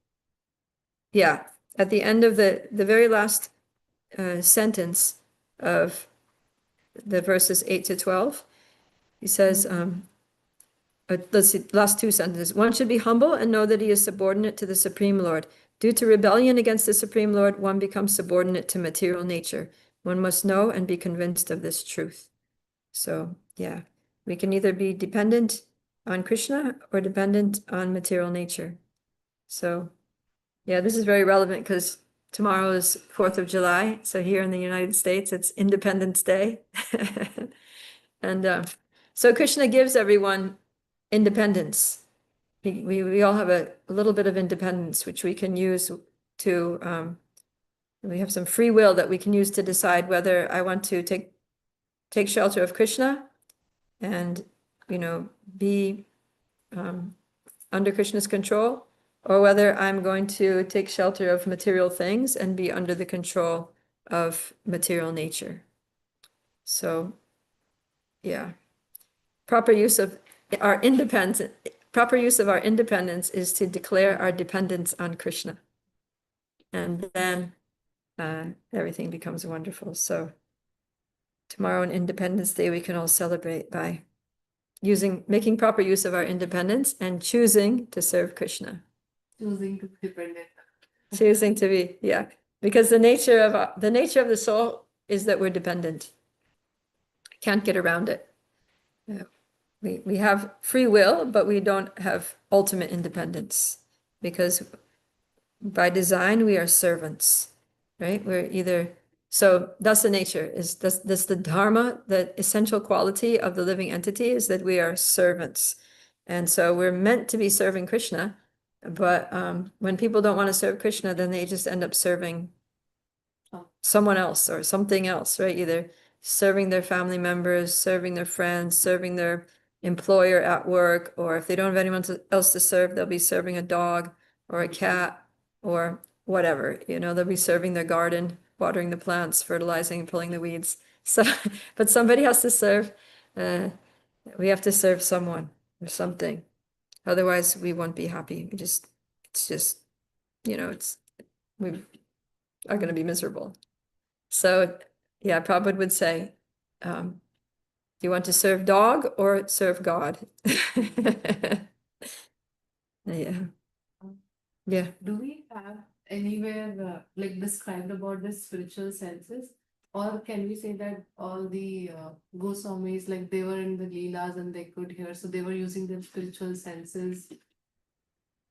Yeah. At the end of the very last sentence of the verses 8 to 12, he says, let's see, last two sentences. One should be humble and know that he is subordinate to the Supreme Lord. Due to rebellion against the Supreme Lord, one becomes subordinate to material nature. One must know and be convinced of this truth. So, yeah, we can either be dependent on Krishna or dependent on material nature. So, yeah, this is very relevant because tomorrow is 4th of July. So here in the United States, it's Independence Day. And so Krishna gives everyone independence. We all have a little bit of independence, which we can use to, we have some free will that we can use to decide whether I want to take shelter of Krishna and, be under Krishna's control, or whether I'm going to take shelter of material things and be under the control of material nature. So, yeah, proper use of our independence is to declare our dependence on Krishna. And then everything becomes wonderful. So tomorrow on Independence Day, we can all celebrate by making proper use of our independence and choosing to serve Krishna. Choosing to be dependent. Choosing to be, yeah. Because the nature of the soul is that we're dependent. Can't get around it. We have free will, but we don't have ultimate independence, because by design we are servants, right? So that's the nature, that's the dharma, the essential quality of the living entity, is that we are servants. And so we're meant to be serving Krishna, but when people don't want to serve Krishna, then they just end up serving someone else or something else, right? Either serving their family members, serving their friends, serving their employer at work, or if they don't have anyone else to serve, they'll be serving a dog or a cat or whatever, they'll be serving their garden, watering the plants, fertilizing, pulling the weeds. So, but somebody has to serve, we have to serve someone or something. Otherwise, we won't be happy. We are going to be miserable. So, yeah, Prabhupada would say, Do you want to serve dog or serve God? Yeah. Yeah. Do we have anywhere like described about the spiritual senses? Or can we say that all the Goswamis, like they were in the Leelas and they could hear, so they were using their spiritual senses,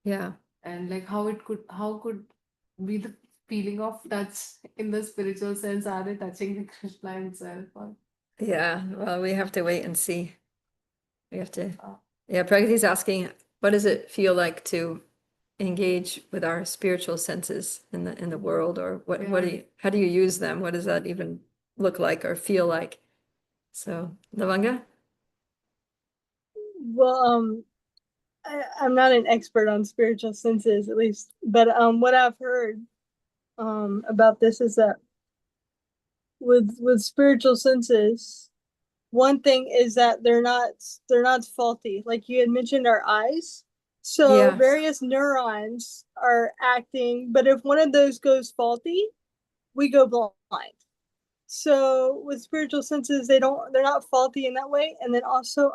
Yeah. and like how could be the feeling of touch in the spiritual sense? Are they touching the Krishna himself? Or, Yeah. Well, we have to wait and see. We have to. uh, Yeah. Pragati's asking, what does it feel like to engage with our spiritual senses in the world, or what do yeah. you, how do you use them? What does that even look like or feel like? So, Lavanga? Well, I'm not an expert on spiritual senses, at least, but what I've heard about this is that with spiritual senses, one thing is that they're not faulty. Like you had mentioned, our eyes. So Yeah. various neurons are acting, but if one of those goes faulty, we go blind. So with spiritual senses, they're not faulty in that way. And then also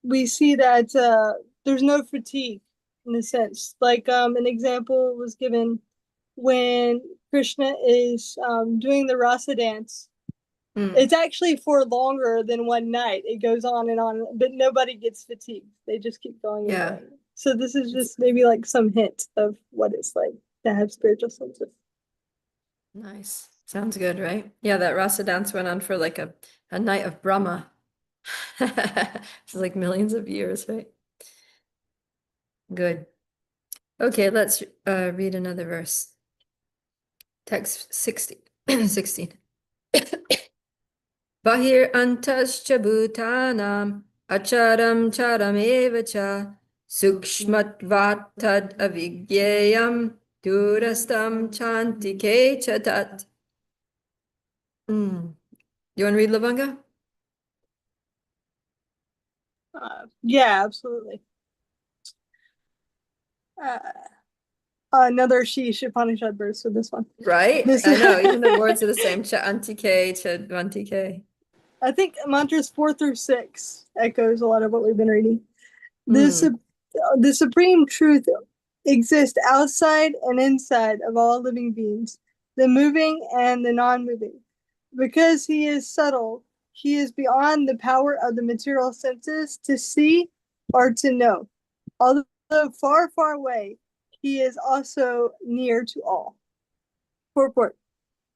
we see that there's no fatigue in a sense. Like an example was given when Krishna is doing the rasa dance. Mm. It's actually for longer than one night. It goes on, but nobody gets fatigued. They just keep going and Yeah. going. So this is just maybe like some hint of what it's like to have spiritual senses. Nice. Sounds good, right? Yeah, that Rasa dance went on for like a night of Brahma. It's like millions of years, right? Good. Okay, let's read another verse. Text 16. 16. Bahir antascha bhutanam acharam charam evacha sukshmatvat tad avigyayam durastam chantike chatat. You want to read, Lavanga? Yeah, absolutely. Another Sheesh Upanishad verse for this one. Right? This I know, even the words are the same. Cha antike, cha vantike. I think mantras 4 through 6 echoes a lot of what we've been reading. The supreme truth exists outside and inside of all living beings, the moving and the non-moving. Because he is subtle, he is beyond the power of the material senses to see or to know. Although far, far away, he is also near to all. Purport.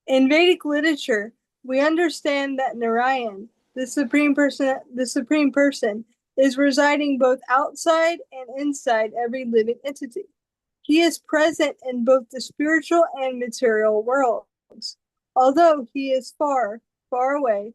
In Vedic literature, we understand that Narayan, the supreme person, is residing both outside and inside every living entity. He is present in both the spiritual and material worlds. Although he is far, far away,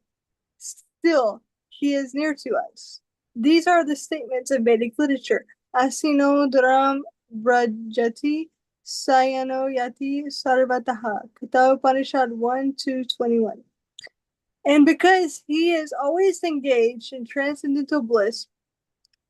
still he is near to us. These are the statements of Vedic literature. Asino Dharam Vrajati Sayano Yati Sarvataha. Katha Upanishad 1-21. And because he is always engaged in transcendental bliss,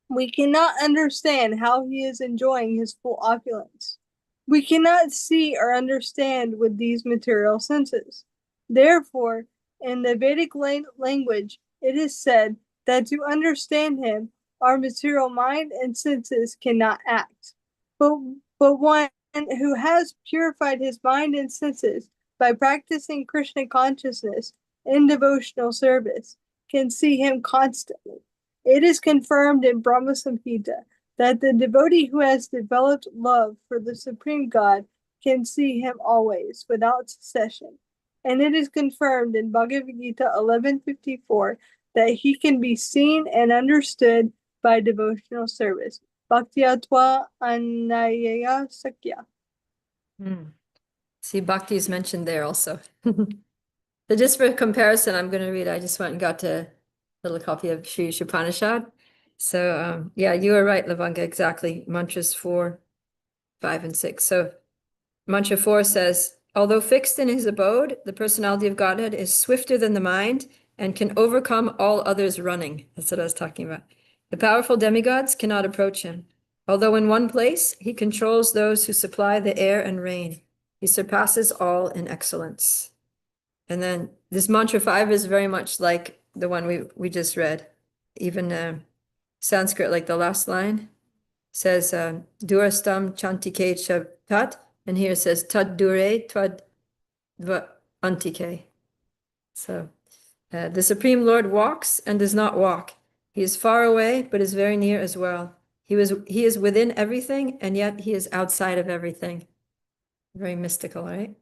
we cannot understand how he is enjoying his full opulence. We cannot see or understand with these material senses. Therefore, in the Vedic language, it is said that to understand him, our material mind and senses cannot act. But one who has purified his mind and senses by practicing Krishna consciousness in devotional service can see him constantly. It is confirmed in Brahma Samhita that the devotee who has developed love for the Supreme God can see him always, without cessation. And it is confirmed in Bhagavad Gita 11:54 that he can be seen and understood by devotional service. Bhaktyatva Anayaya Sakya. See, bhakti is mentioned there also. So just for comparison, I'm going to read. I just went and got a little copy of Sri Upanishad. So yeah, you were right, Lavanga, exactly. Mantras 4, 5, and 6. So mantra 4 says, although fixed in his abode, the personality of Godhead is swifter than the mind and can overcome all others running. That's what I was talking about. The powerful demigods cannot approach him. Although in one place, he controls those who supply the air and rain. He surpasses all in excellence. And then this mantra 5 is very much like the one we just read. Even Sanskrit, like the last line, says durastam chantike chatat, and here it says tad dure tvad antike. So the Supreme Lord walks and does not walk. He is far away, but is very near as well. He is within everything, and yet he is outside of everything. Very mystical, right?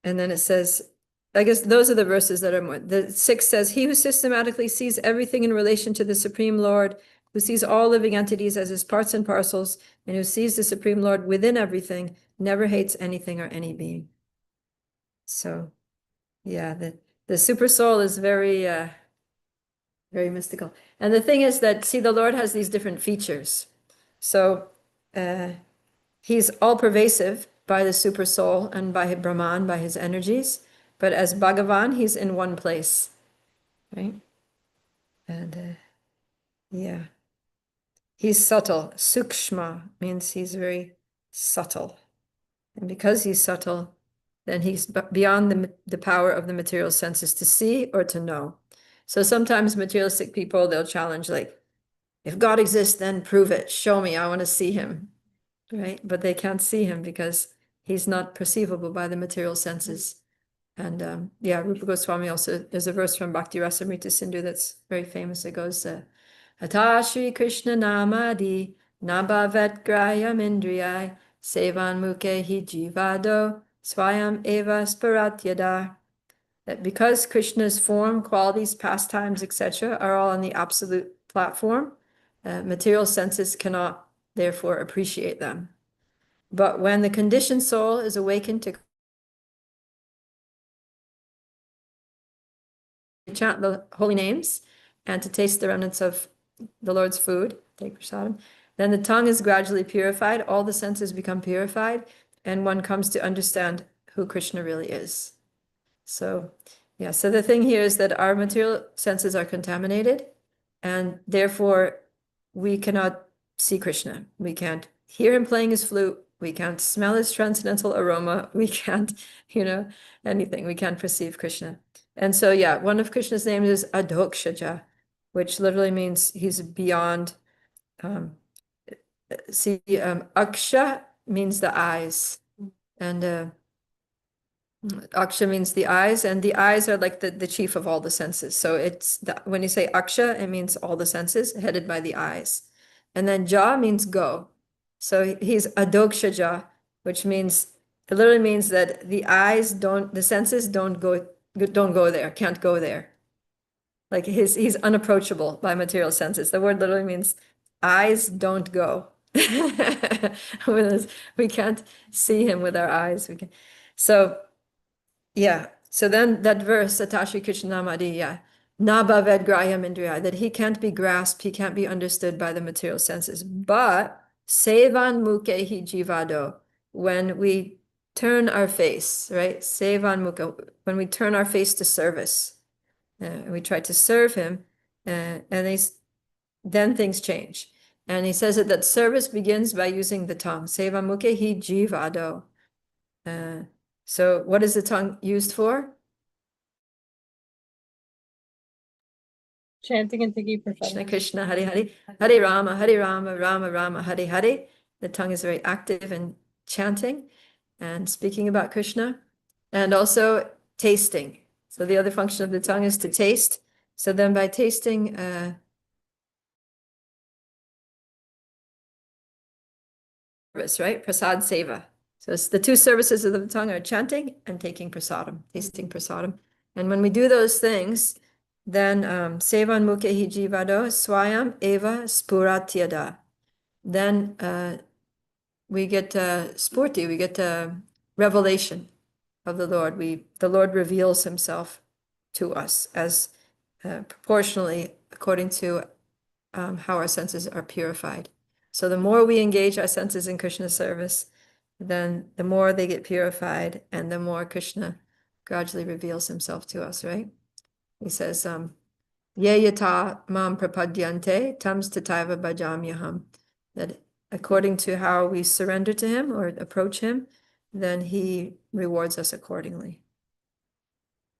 And then it says, I guess those are the verses that are more. The 6 says, he who systematically sees everything in relation to the Supreme Lord, who sees all living entities as his parts and parcels, and who sees the Supreme Lord within everything, never hates anything or any being. So, yeah, the super soul is very, very mystical. And the thing is that, see, the Lord has these different features. So, he's all pervasive by the super soul and by Brahman, by his energies. But as Bhagavan, he's in one place, right? And yeah, he's subtle. Sukshma means he's very subtle. And because he's subtle, then he's beyond the power of the material senses to see or to know. So sometimes materialistic people, they'll challenge, like, if God exists, then prove it. Show me, I want to see him, right? But they can't see him because he's not perceivable by the material senses. And yeah, Rupa Goswami also, there's a verse from Bhakti Rasamrita Sindhu that's very famous. It goes, Hata Shri Krishna Namadi Nabhavet Grayam Indriyai Sevan Muke Hi Jivado Swayam Eva Sparatyada. That because Krishna's form, qualities, pastimes, etc., are all on the absolute platform, material senses cannot therefore appreciate them. But when the conditioned soul is awakened to chant the holy names and to taste the remnants of the Lord's food, take prasadam, then the tongue is gradually purified, all the senses become purified, and one comes to understand who Krishna really is. So, yeah, so the thing here is that our material senses are contaminated, and therefore we cannot see Krishna. We can't hear him playing his flute. We can't smell his transcendental aroma. We can't, anything. We can't perceive Krishna. And so, yeah, one of Krishna's names is Adhokshaja, which literally means he's beyond. Aksha means the eyes, and Aksha means the eyes, and the eyes are like the chief of all the senses. So when you say Aksha, it means all the senses headed by the eyes. And then Ja means go. So he's Adokshaja, which means, it literally means that the senses don't go there, can't go there. Like he's unapproachable by material senses. The word literally means eyes don't go. We can't see him with our eyes. So yeah. So then that verse, Satashi Krishnamadi, yeah. Nabhaved Graham Indriya, that he can't be grasped, he can't be understood by the material senses. But Sevan Mukehi Jivado, when we turn our face, right? Sevan Mukha, when we turn our face to service, we try to serve him, and then things change. And he says that service begins by using the tongue. Sevan Mukehi Jivado. So what is the tongue used for? Chanting and taking Krishna prasadam. Krishna, Hare Hare, Hare Rama, Hare Rama, Rama Rama, Hare Hare. The tongue is very active in chanting and speaking about Krishna, and also tasting. So the other function of the tongue is to taste. So then by tasting, service, right? Prasad seva. So it's the two services of the tongue are chanting and taking prasadam, tasting prasadam. And when we do those things, then sevan mukehi jivado swayam eva spuratyada. Then we get spurti, we get revelation of the Lord. The Lord reveals himself to us as proportionally according to how our senses are purified. So the more we engage our senses in Krishna's service, then the more they get purified and the more Krishna gradually reveals himself to us, right? He says, Ye yata mam prapadyante tams tataiva bhajamyaham. That according to how we surrender to him or approach him, then he rewards us accordingly.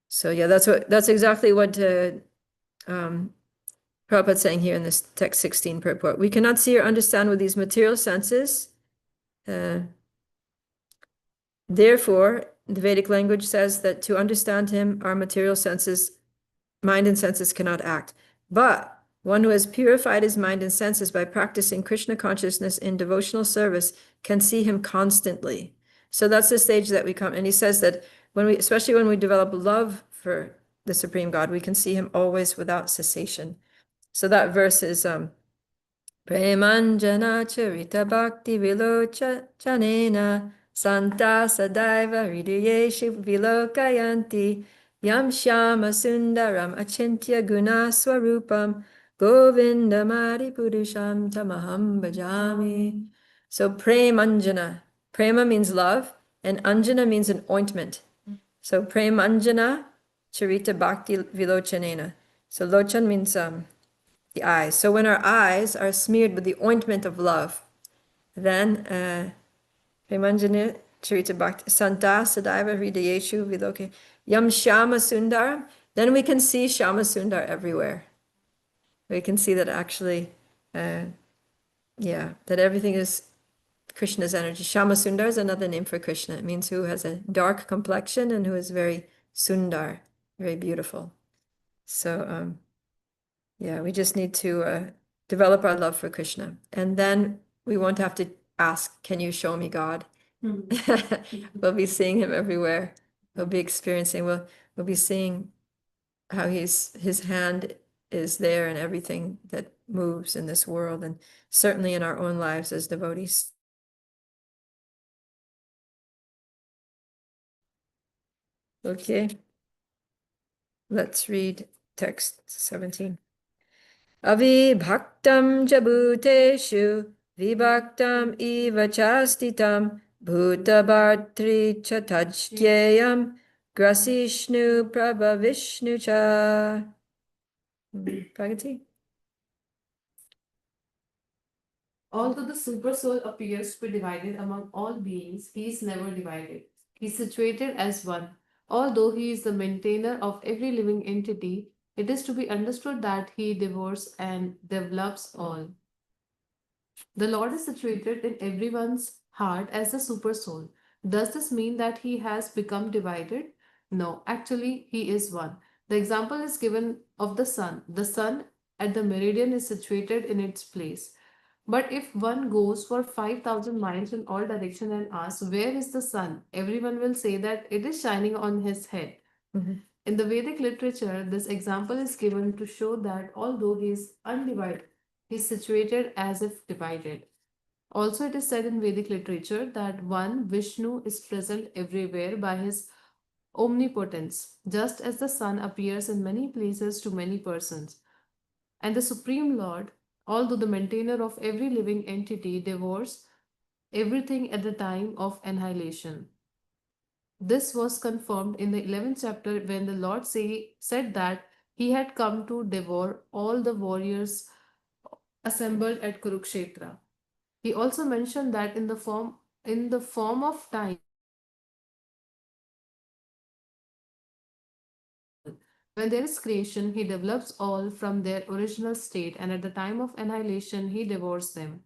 So So yeah, that's exactly what Prabhupada's saying here in this text 16 purport. We cannot see or understand with these material senses. Therefore, the Vedic language says that to understand him, our material senses, mind and senses cannot act. But one who has purified his mind and senses by practicing Krishna consciousness in devotional service can see him constantly. So that's the stage that we come. And he says that especially when we develop love for the Supreme God, we can see him always without cessation. So that verse is Premanjana charita bhakti vilochanena santa sadaiva hridayeshu vilokayanti yam shama sundaram achintya guna swarupam govindamari purusham tamaham bhajami. So premanjana, prema means love and anjana means an ointment. So premanjana charita bhakti vilochanena. So lochan means the eyes. So when our eyes are smeared with the ointment of love, then Premanjana Charita Bhakti Santa Sadaiva Hridayeshu Viloke Yam Shama Sundaram, then we can see Shama Sundar everywhere. We can see that actually, that everything is Krishna's energy. Shama Sundar is another name for Krishna. It means who has a dark complexion and who is very sundar, very beautiful. So, we just need to develop our love for Krishna. And then we won't have to ask, can you show me God? We'll be seeing him everywhere. We'll be experiencing, we'll be seeing how his hand is there in everything that moves in this world, and certainly in our own lives as devotees. Okay. Let's read text 17. Avibhaktam jabhuteshu vibhaktam iva chastitam bhutabhartri chatajyayam grasishnu prabhavishnu cha. Pragati? Although the super soul appears to be divided among all beings, he is never divided. He is situated as one. Although he is the maintainer of every living entity, it is to be understood that he devours and develops all. The Lord is situated in everyone's heart as the super soul. Does this mean that he has become divided? No, actually, he is one. The example is given of the sun. The sun at the meridian is situated in its place. But if one goes for 5,000 miles in all directions and asks, where is the sun? Everyone will say that it is shining on his head. Mhm. In the Vedic literature, this example is given to show that although he is undivided, he is situated as if divided. Also, it is said in Vedic literature that one Vishnu is present everywhere by his omnipotence, just as the sun appears in many places to many persons. And the Supreme Lord, although the maintainer of every living entity, devours everything at the time of annihilation. This was confirmed in the 11th chapter when the Lord said that he had come to devour all the warriors assembled at Kurukshetra. He also mentioned that in the form of time, when there is creation, he develops all from their original state, and at the time of annihilation, he devours them.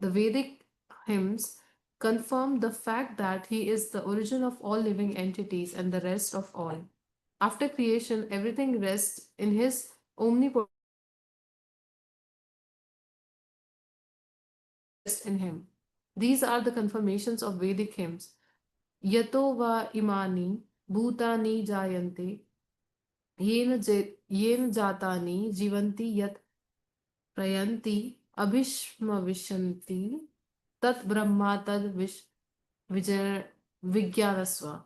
The Vedic hymns confirm the fact that he is the origin of all living entities and the rest of all. After creation, everything rests in his omnipotence in him. These are the confirmations of Vedic hymns. Yato va imani bhutani jayante yen jatani jivanti yat prayanti abhishmavishanti tat brahma tad vijnanasva.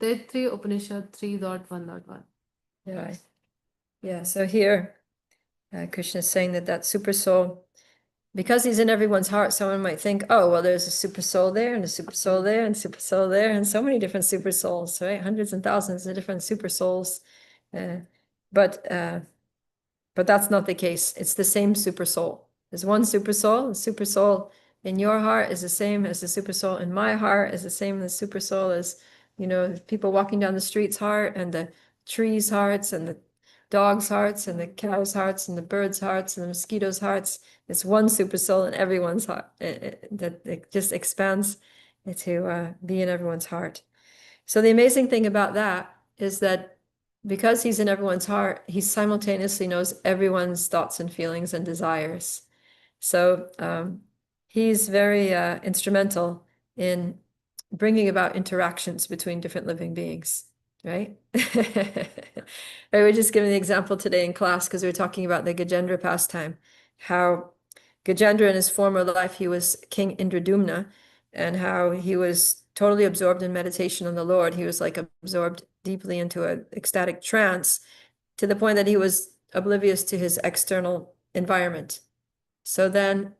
Taittiriya Upanishad 3.1.1. Yeah. Yeah. So here, Krishna is saying that super soul, because he's in everyone's heart, someone might think, oh, well, there's a super soul there and a super soul there and a super soul there and so many different super souls, right? Hundreds and thousands of different super souls. But that's not the case. It's the same super soul. There's one super soul. The super soul in your heart is the same as the super soul in my heart, is the same as the super soul as You know, people walking down the street's heart, and the trees' hearts, and the dogs' hearts, and the cows' hearts, and the birds' hearts, and the mosquitoes' hearts. It's one super soul in everyone's heart, that it just expands to be in everyone's heart. So the amazing thing about that is that because he's in everyone's heart, he simultaneously knows everyone's thoughts and feelings and desires. So he's very instrumental in bringing about interactions between different living beings, right? I was just giving the example today in class because we were talking about the Gajendra pastime, how Gajendra in his former life, he was King Indradumna, and how he was totally absorbed in meditation on the Lord. He was like absorbed deeply into an ecstatic trance to the point that he was oblivious to his external environment. So then,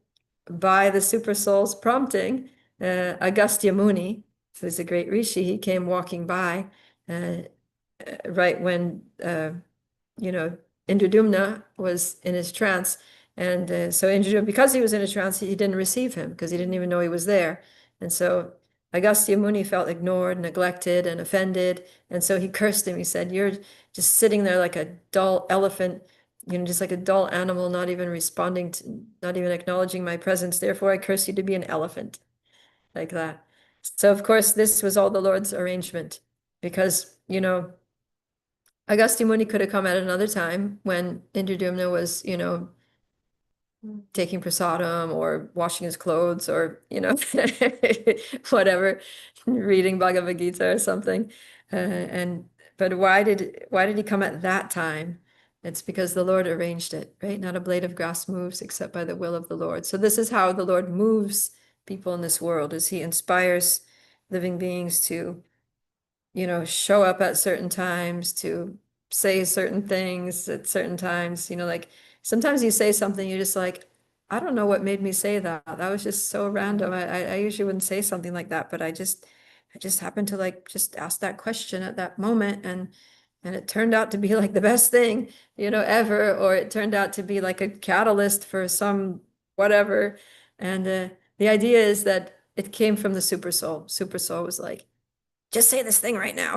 by the super soul's prompting, Agastya Muni, who's a great rishi, he came walking by right when Indradumna was in his trance. And so Indradumna, because he was in a trance, he didn't receive him because he didn't even know he was there. And so Agastya Muni felt ignored, neglected, and offended. And so he cursed him. He said, "You're just sitting there like a dull elephant, just like a dull animal, not even responding to, not even acknowledging my presence. Therefore, I curse you to be an elephant," like that. So, of course, this was all the Lord's arrangement because, Agastya Muni could have come at another time when Indradumna was, taking prasadam or washing his clothes or, whatever, reading Bhagavad Gita or something. But why did he come at that time? It's because the Lord arranged it, right? Not a blade of grass moves except by the will of the Lord. So this is how the Lord moves people in this world, is he inspires living beings to show up at certain times, to say certain things at certain times. Like sometimes you say something, you're just like, I don't know what made me say that. That was just so random. I usually wouldn't say something like that, but I just happened to like just ask that question at that moment, and it turned out to be like the best thing, ever, or it turned out to be like a catalyst for some whatever. And the idea is that it came from the super soul. Super soul was like, just say this thing right now.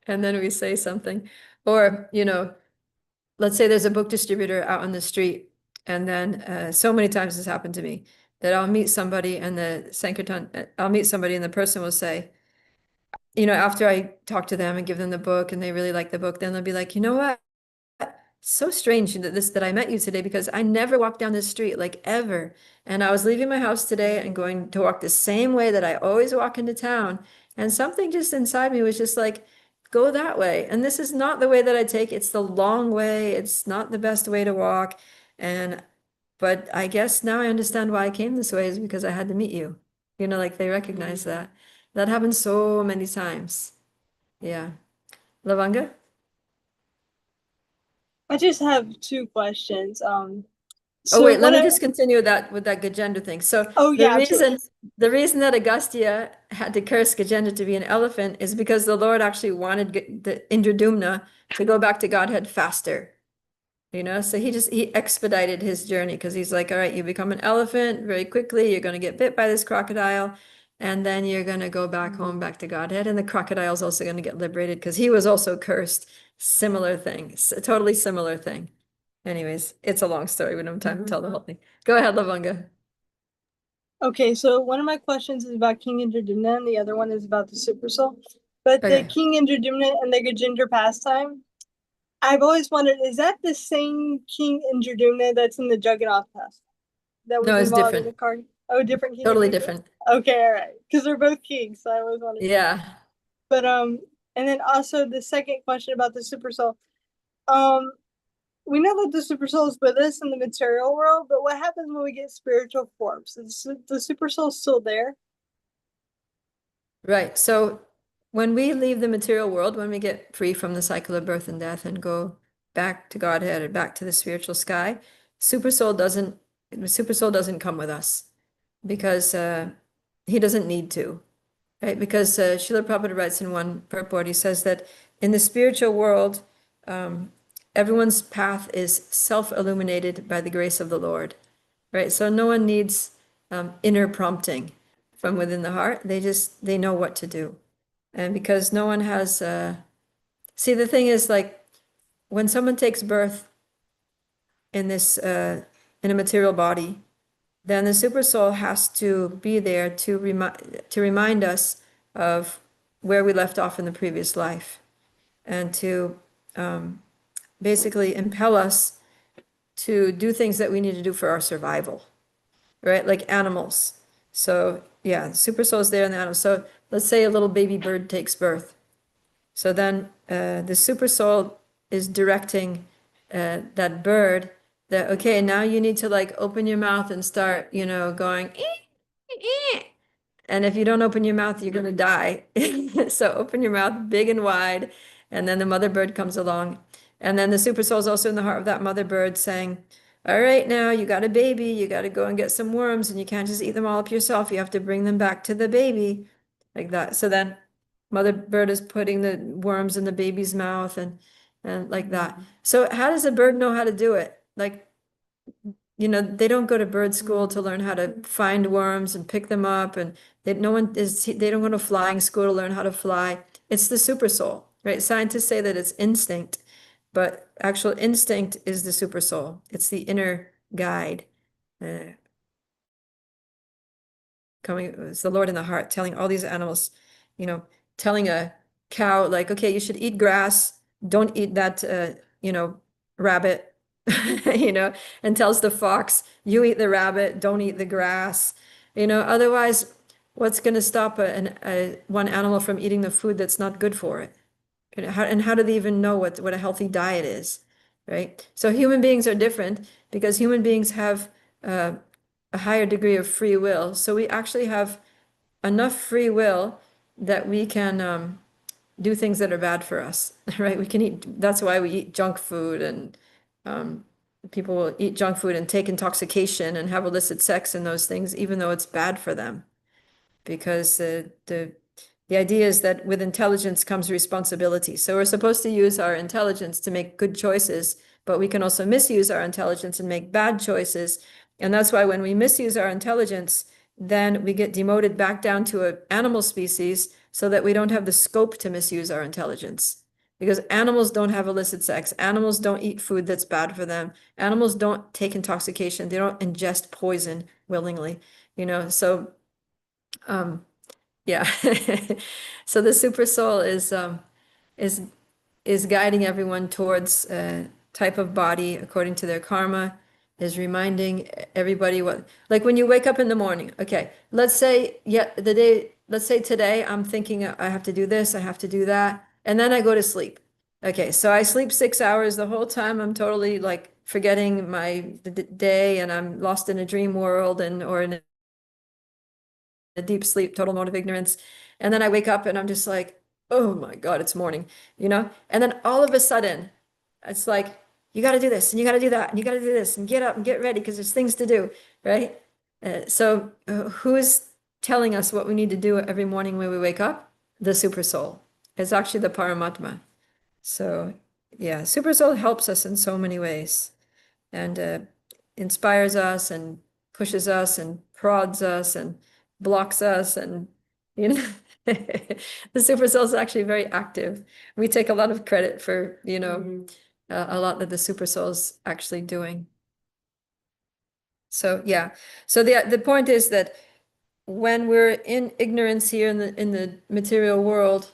And then we say something. Or, let's say there's a book distributor out on the street. And then so many times this happened to me that I'll meet somebody and I'll meet somebody and the person will say, after I talk to them and give them the book and they really like the book, then they'll be like, you know what? So strange that I met you today because I never walked down this street like ever. And I was leaving my house today and going to walk the same way that I always walk into town. And something just inside me was just like, go that way. And this is not the way that I take. It's the long way. It's not the best way to walk. But I guess now I understand why I came this way is because I had to meet you. Like they recognize that. That happens so many times. Yeah. Lavanga? I just have two questions. Oh, So wait, let what me I- just continue that with that Gajendra thing. So Oh the yeah, absolutely. reason that Agastya had to curse Gajendra to be an elephant is because the Lord actually wanted the Indradumna to go back to Godhead faster. So he expedited his journey because he's like, all right, you become an elephant very quickly, you're going to get bit by this crocodile, and then you're going to go back home, back to Godhead, and the crocodile's also going to get liberated because he was also cursed. Similar thing, totally similar thing. Anyways, it's a long story. We don't have time to tell the whole thing. Go ahead, Lavanga. Okay, so one of my questions is about King Indradumna and the other one is about the Super Soul. But the Okay. King Indradumna and the Gajendra pastime, I've always wondered, is that the same King Indradumna that's in the Jagannath pastime? That was No, it's involved in the different. card? Oh, different King Totally Indradumna? different. Okay, all right. Because they're both kings, so I always wondered. Yeah. But and then also the second question about the Super Soul. Um, we know that the Super Soul is with us in the material world, but what happens when we get spiritual forms? Is the Super Soul still there? Right. So when we leave the material world, when we get free from the cycle of birth and death and go back to Godhead or back to the spiritual sky, super soul doesn't come with us because he doesn't need to, right? Because Srila Prabhupada writes in one purport, he says that in the spiritual world, everyone's path is self-illuminated by the grace of the Lord, right? So no one needs inner prompting from within the heart. They know what to do. And because no one has, see, the thing is, like, when someone takes birth in this, in a material body, then the super soul has to be there to remind us of where we left off in the previous life, and to basically impel us to do things that we need to do for our survival, right? Like animals. So yeah, super soul is there in the animals. So let's say a little baby bird takes birth. So then the super soul is directing that bird that, okay, now you need to like open your mouth and start, going, and if you don't open your mouth, you're going to die. So open your mouth big and wide. And then the mother bird comes along. And then the super soul is also in the heart of that mother bird saying, all right, now you got a baby. You got to go and get some worms, and you can't just eat them all up yourself. You have to bring them back to the baby, like that. So then mother bird is putting the worms in the baby's mouth, and like that. So how does a bird know how to do it? Like, they don't go to bird school to learn how to find worms and pick them up, and they don't go to flying school to learn how to fly. It's the super soul, right? Scientists say that it's instinct, but actual instinct is the super soul. It's the inner guide. It's the Lord in the heart telling all these animals, telling a cow, like, okay, you should eat grass, don't eat that, rabbit, and tells the fox, you eat the rabbit, don't eat the grass, otherwise, what's going to stop one animal from eating the food that's not good for it? And how do they even know what a healthy diet is, right? So human beings are different because human beings have a higher degree of free will. So we actually have enough free will that we can do things that are bad for us, right? We can eat, that's why we eat junk food, and people will eat junk food and take intoxication and have illicit sex and those things, even though it's bad for them. Because the idea is that with intelligence comes responsibility. So we're supposed to use our intelligence to make good choices, but we can also misuse our intelligence and make bad choices. And that's why when we misuse our intelligence, then we get demoted back down to an animal species so that we don't have the scope to misuse our intelligence. Because animals don't have illicit sex. Animals don't eat food that's bad for them. Animals don't take intoxication. They don't ingest poison willingly, so yeah. So the super soul is is guiding everyone towards a type of body according to their karma, is reminding everybody what, like when you wake up in the morning, okay, let's say, let's say today I'm thinking I have to do this, I have to do that, and then I go to sleep. Okay, so I sleep 6 hours the whole time. I'm totally like forgetting the day, and I'm lost in a dream world or in a deep sleep, total mode of ignorance. And then I wake up and I'm just like, oh my God, it's morning, And then all of a sudden, it's like, you got to do this and you got to do that and you got to do this and get up and get ready because there's things to do, right? So who's telling us what we need to do every morning when we wake up? The super soul. It's actually the Paramatma. So yeah, super soul helps us in so many ways, and inspires us and pushes us and prods us and blocks us, and the super soul is actually very active. We take a lot of credit for a lot that the super soul is actually doing. So yeah, so the point is that when we're in ignorance here in the material world,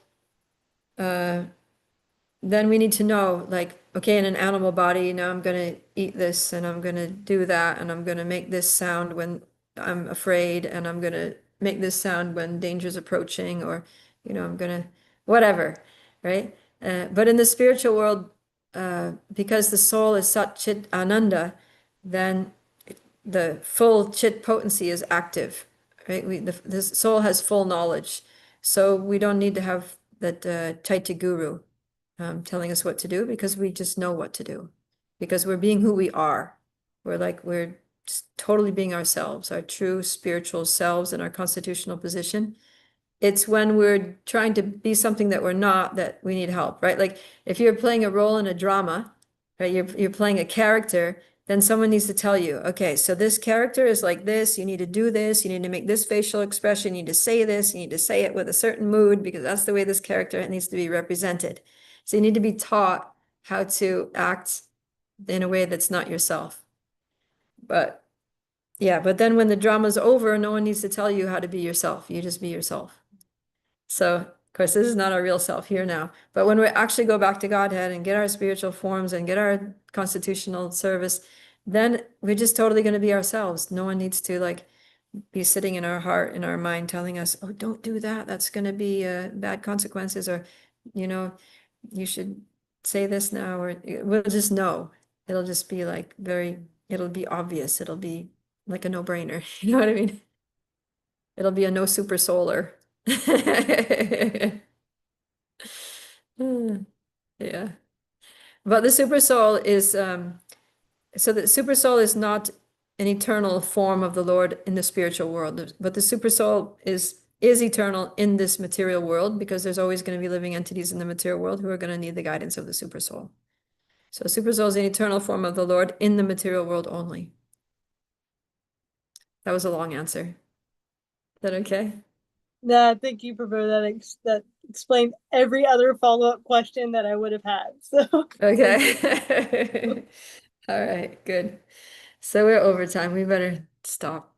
then we need to know, like, okay, in an animal body, now I'm going to eat this and I'm going to do that and I'm going to make this sound when I'm afraid and I'm going to make this sound when danger's approaching, or, I'm going to, whatever, right? But in the spiritual world, because the soul is Sat Chit Ananda, then the full Chit potency is active, right? The soul has full knowledge. So we don't need to have that Chaitya Guru telling us what to do, because we just know what to do, because we're being who we are. We're just totally being ourselves, our true spiritual selves in our constitutional position. It's when we're trying to be something that we're not that we need help, right? Like if you're playing a role in a drama, right? You're playing a character, then someone needs to tell you, okay, so this character is like this, you need to do this, you need to make this facial expression, you need to say this, you need to say it with a certain mood because that's the way this character needs to be represented. So you need to be taught how to act in a way that's not yourself. But yeah, but then when the drama's over, no one needs to tell you how to be yourself. You just be yourself. So, of course, this is not our real self here now. But when we actually go back to Godhead and get our spiritual forms and get our constitutional service, then we're just totally going to be ourselves. No one needs to like be sitting in our heart, in our mind, telling us, "Oh, don't do that. That's going to be bad consequences," or, you know, you should say this now, or we'll just know. It'll just be like it'll be obvious. It'll be like a no-brainer. You know what I mean? It'll be a no super solar. Yeah. But the super soul is so the super soul is not an eternal form of the Lord in the spiritual world, but the super soul is eternal in this material world because there's always going to be living entities in the material world who are going to need the guidance of the super soul. So super soul is an eternal form of the Lord in the material world only. That was a long answer. Is that okay? Nah, thank you, Prabhupada. That explained every other follow-up question that I would have had. So Okay. All right, good. So we're over time. We better stop.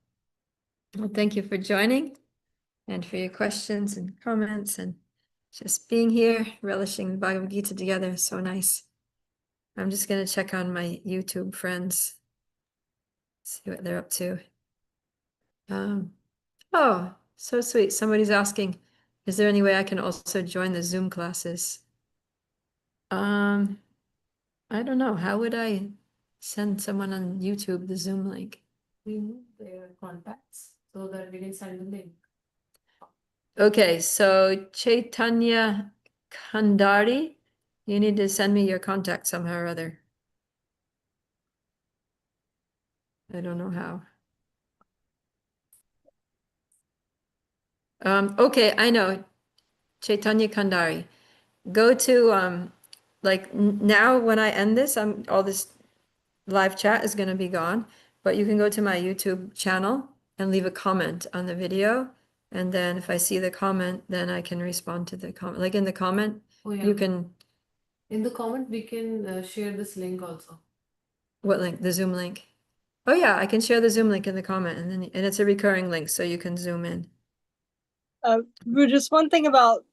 Well, thank you for joining and for your questions and comments and just being here, relishing the Bhagavad Gita together. So nice. I'm just going to check on my YouTube friends, see what they're up to. Oh, so sweet. Somebody's asking, is there any way I can also join the Zoom classes? I don't know. How would I send someone on YouTube the Zoom link? Remove their contacts so that we can send the link. Okay, so Chaitanya Kandari, you need to send me your contact somehow or other. I don't know how. Okay, I know. Chaitanya Kandari. Go to like now when I end this, all this live chat is gonna be gone, but you can go to my YouTube channel and leave a comment on the video. And then if I see the comment, then I can respond to the comment. Like in the comment, Oh, yeah. you can, In the comment, we can share this link also. what link? The Zoom link? Oh yeah, I can share the Zoom link in the comment and it's a recurring link, so you can zoom in. but just one thing about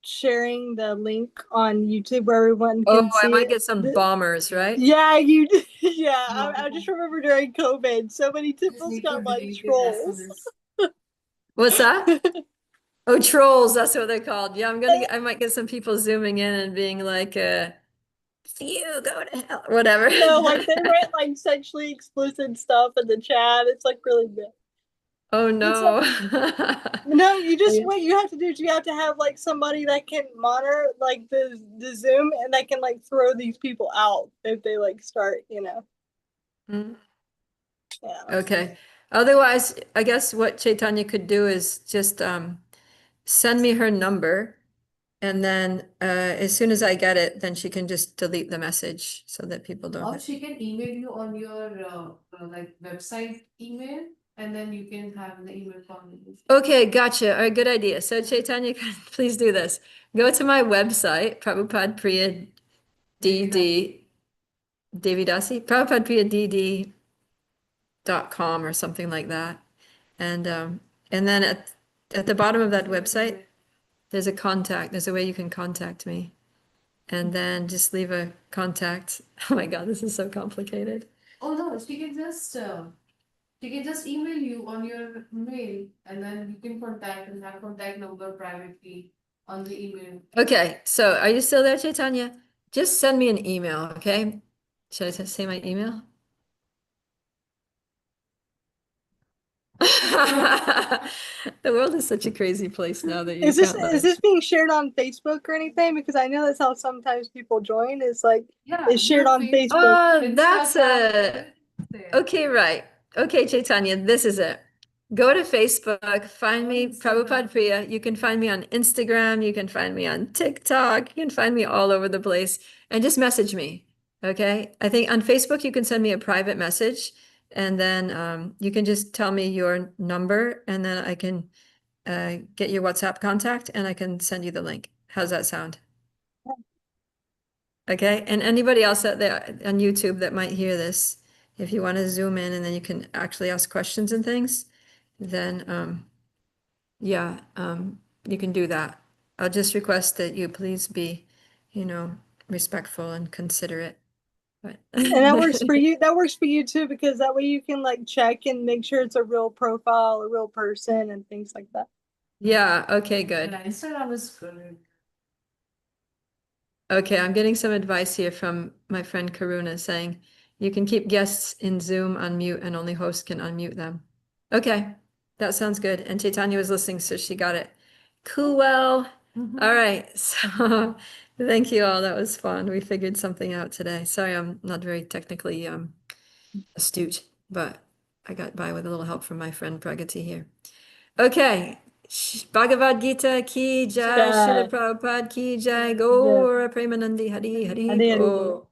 sharing the link on YouTube where everyone Oh, can I see might it. get some bombers, right? Yeah, yeah. No, I just remember during COVID, so many just temples need to got like delete it as soon trolls. as. What's that? Oh, trolls, that's what they're called. Yeah, I might get some people zooming in and being like, you go to hell, whatever. No, like they write like sexually explicit stuff in the chat. It's like really bad. Oh It's like, no. no, you just Yeah. what you have to do is you have to have like somebody that can monitor like the Zoom and that can like throw these people out if they like start, Mm, yeah. okay. Otherwise, I guess what Chaitanya could do is just send me her number, and then as soon as I get it, then she can just delete the message so that people don't Or have. she can email you on your like website email, and then you can have the email conversation. Okay, gotcha. All right, good idea. So Chaitanya, please do this. Go to my website, Prabhupada Priya DD, Devidasi, Prabhupada Priya DD.com or something like that. And then at the bottom of that website, there's a contact. There's a way you can contact me. And then just leave a contact. Oh my God, this is so complicated. Oh no, she can just email you on your mail, and then you can contact and have contact number privately on the email. Okay, so are you still there, Chaitanya? Just send me an email, okay? Should I say my email? The world is such a crazy place now that you Is this can't is this being shared on Facebook or anything? Because I know that's how sometimes people join. Is like Yeah, it's shared on Facebook. Oh, that's Instagram, a there. okay, right. Okay, Chaitanya, this is it. Go to Facebook, find me Instagram. Prabhupada Priya. You can find me on Instagram, you can find me on TikTok, you can find me all over the place, and just message me. Okay, I think on Facebook you can send me a private message, and then you can just tell me your number, and then I can get your WhatsApp contact, and I can send you the link. How's that sound? Okay, and anybody else out there on YouTube that might hear this, if you want to zoom in and then you can actually ask questions and things, then yeah, you can do that. I'll just request that you please be, respectful and considerate. But And that works for you. That works for you too, because that way you can like check and make sure it's a real profile, a real person, and things like that. Yeah, okay, good. Yeah, Instagram is good. Okay, I'm getting some advice here from my friend Karuna saying you can keep guests in Zoom on mute and only hosts can unmute them. Okay, that sounds good. And Chaitanya was listening, so she got it. Cool. Well, all right. So thank you all. That was fun. We figured something out today. Sorry, I'm not very technically astute, but I got by with a little help from my friend Pragati here. Okay. Bhagavad Gita ki jai, Srila Jai. Prabhupada ki jai, Gaura Premanandi Hari Hari Hare Hare. Go.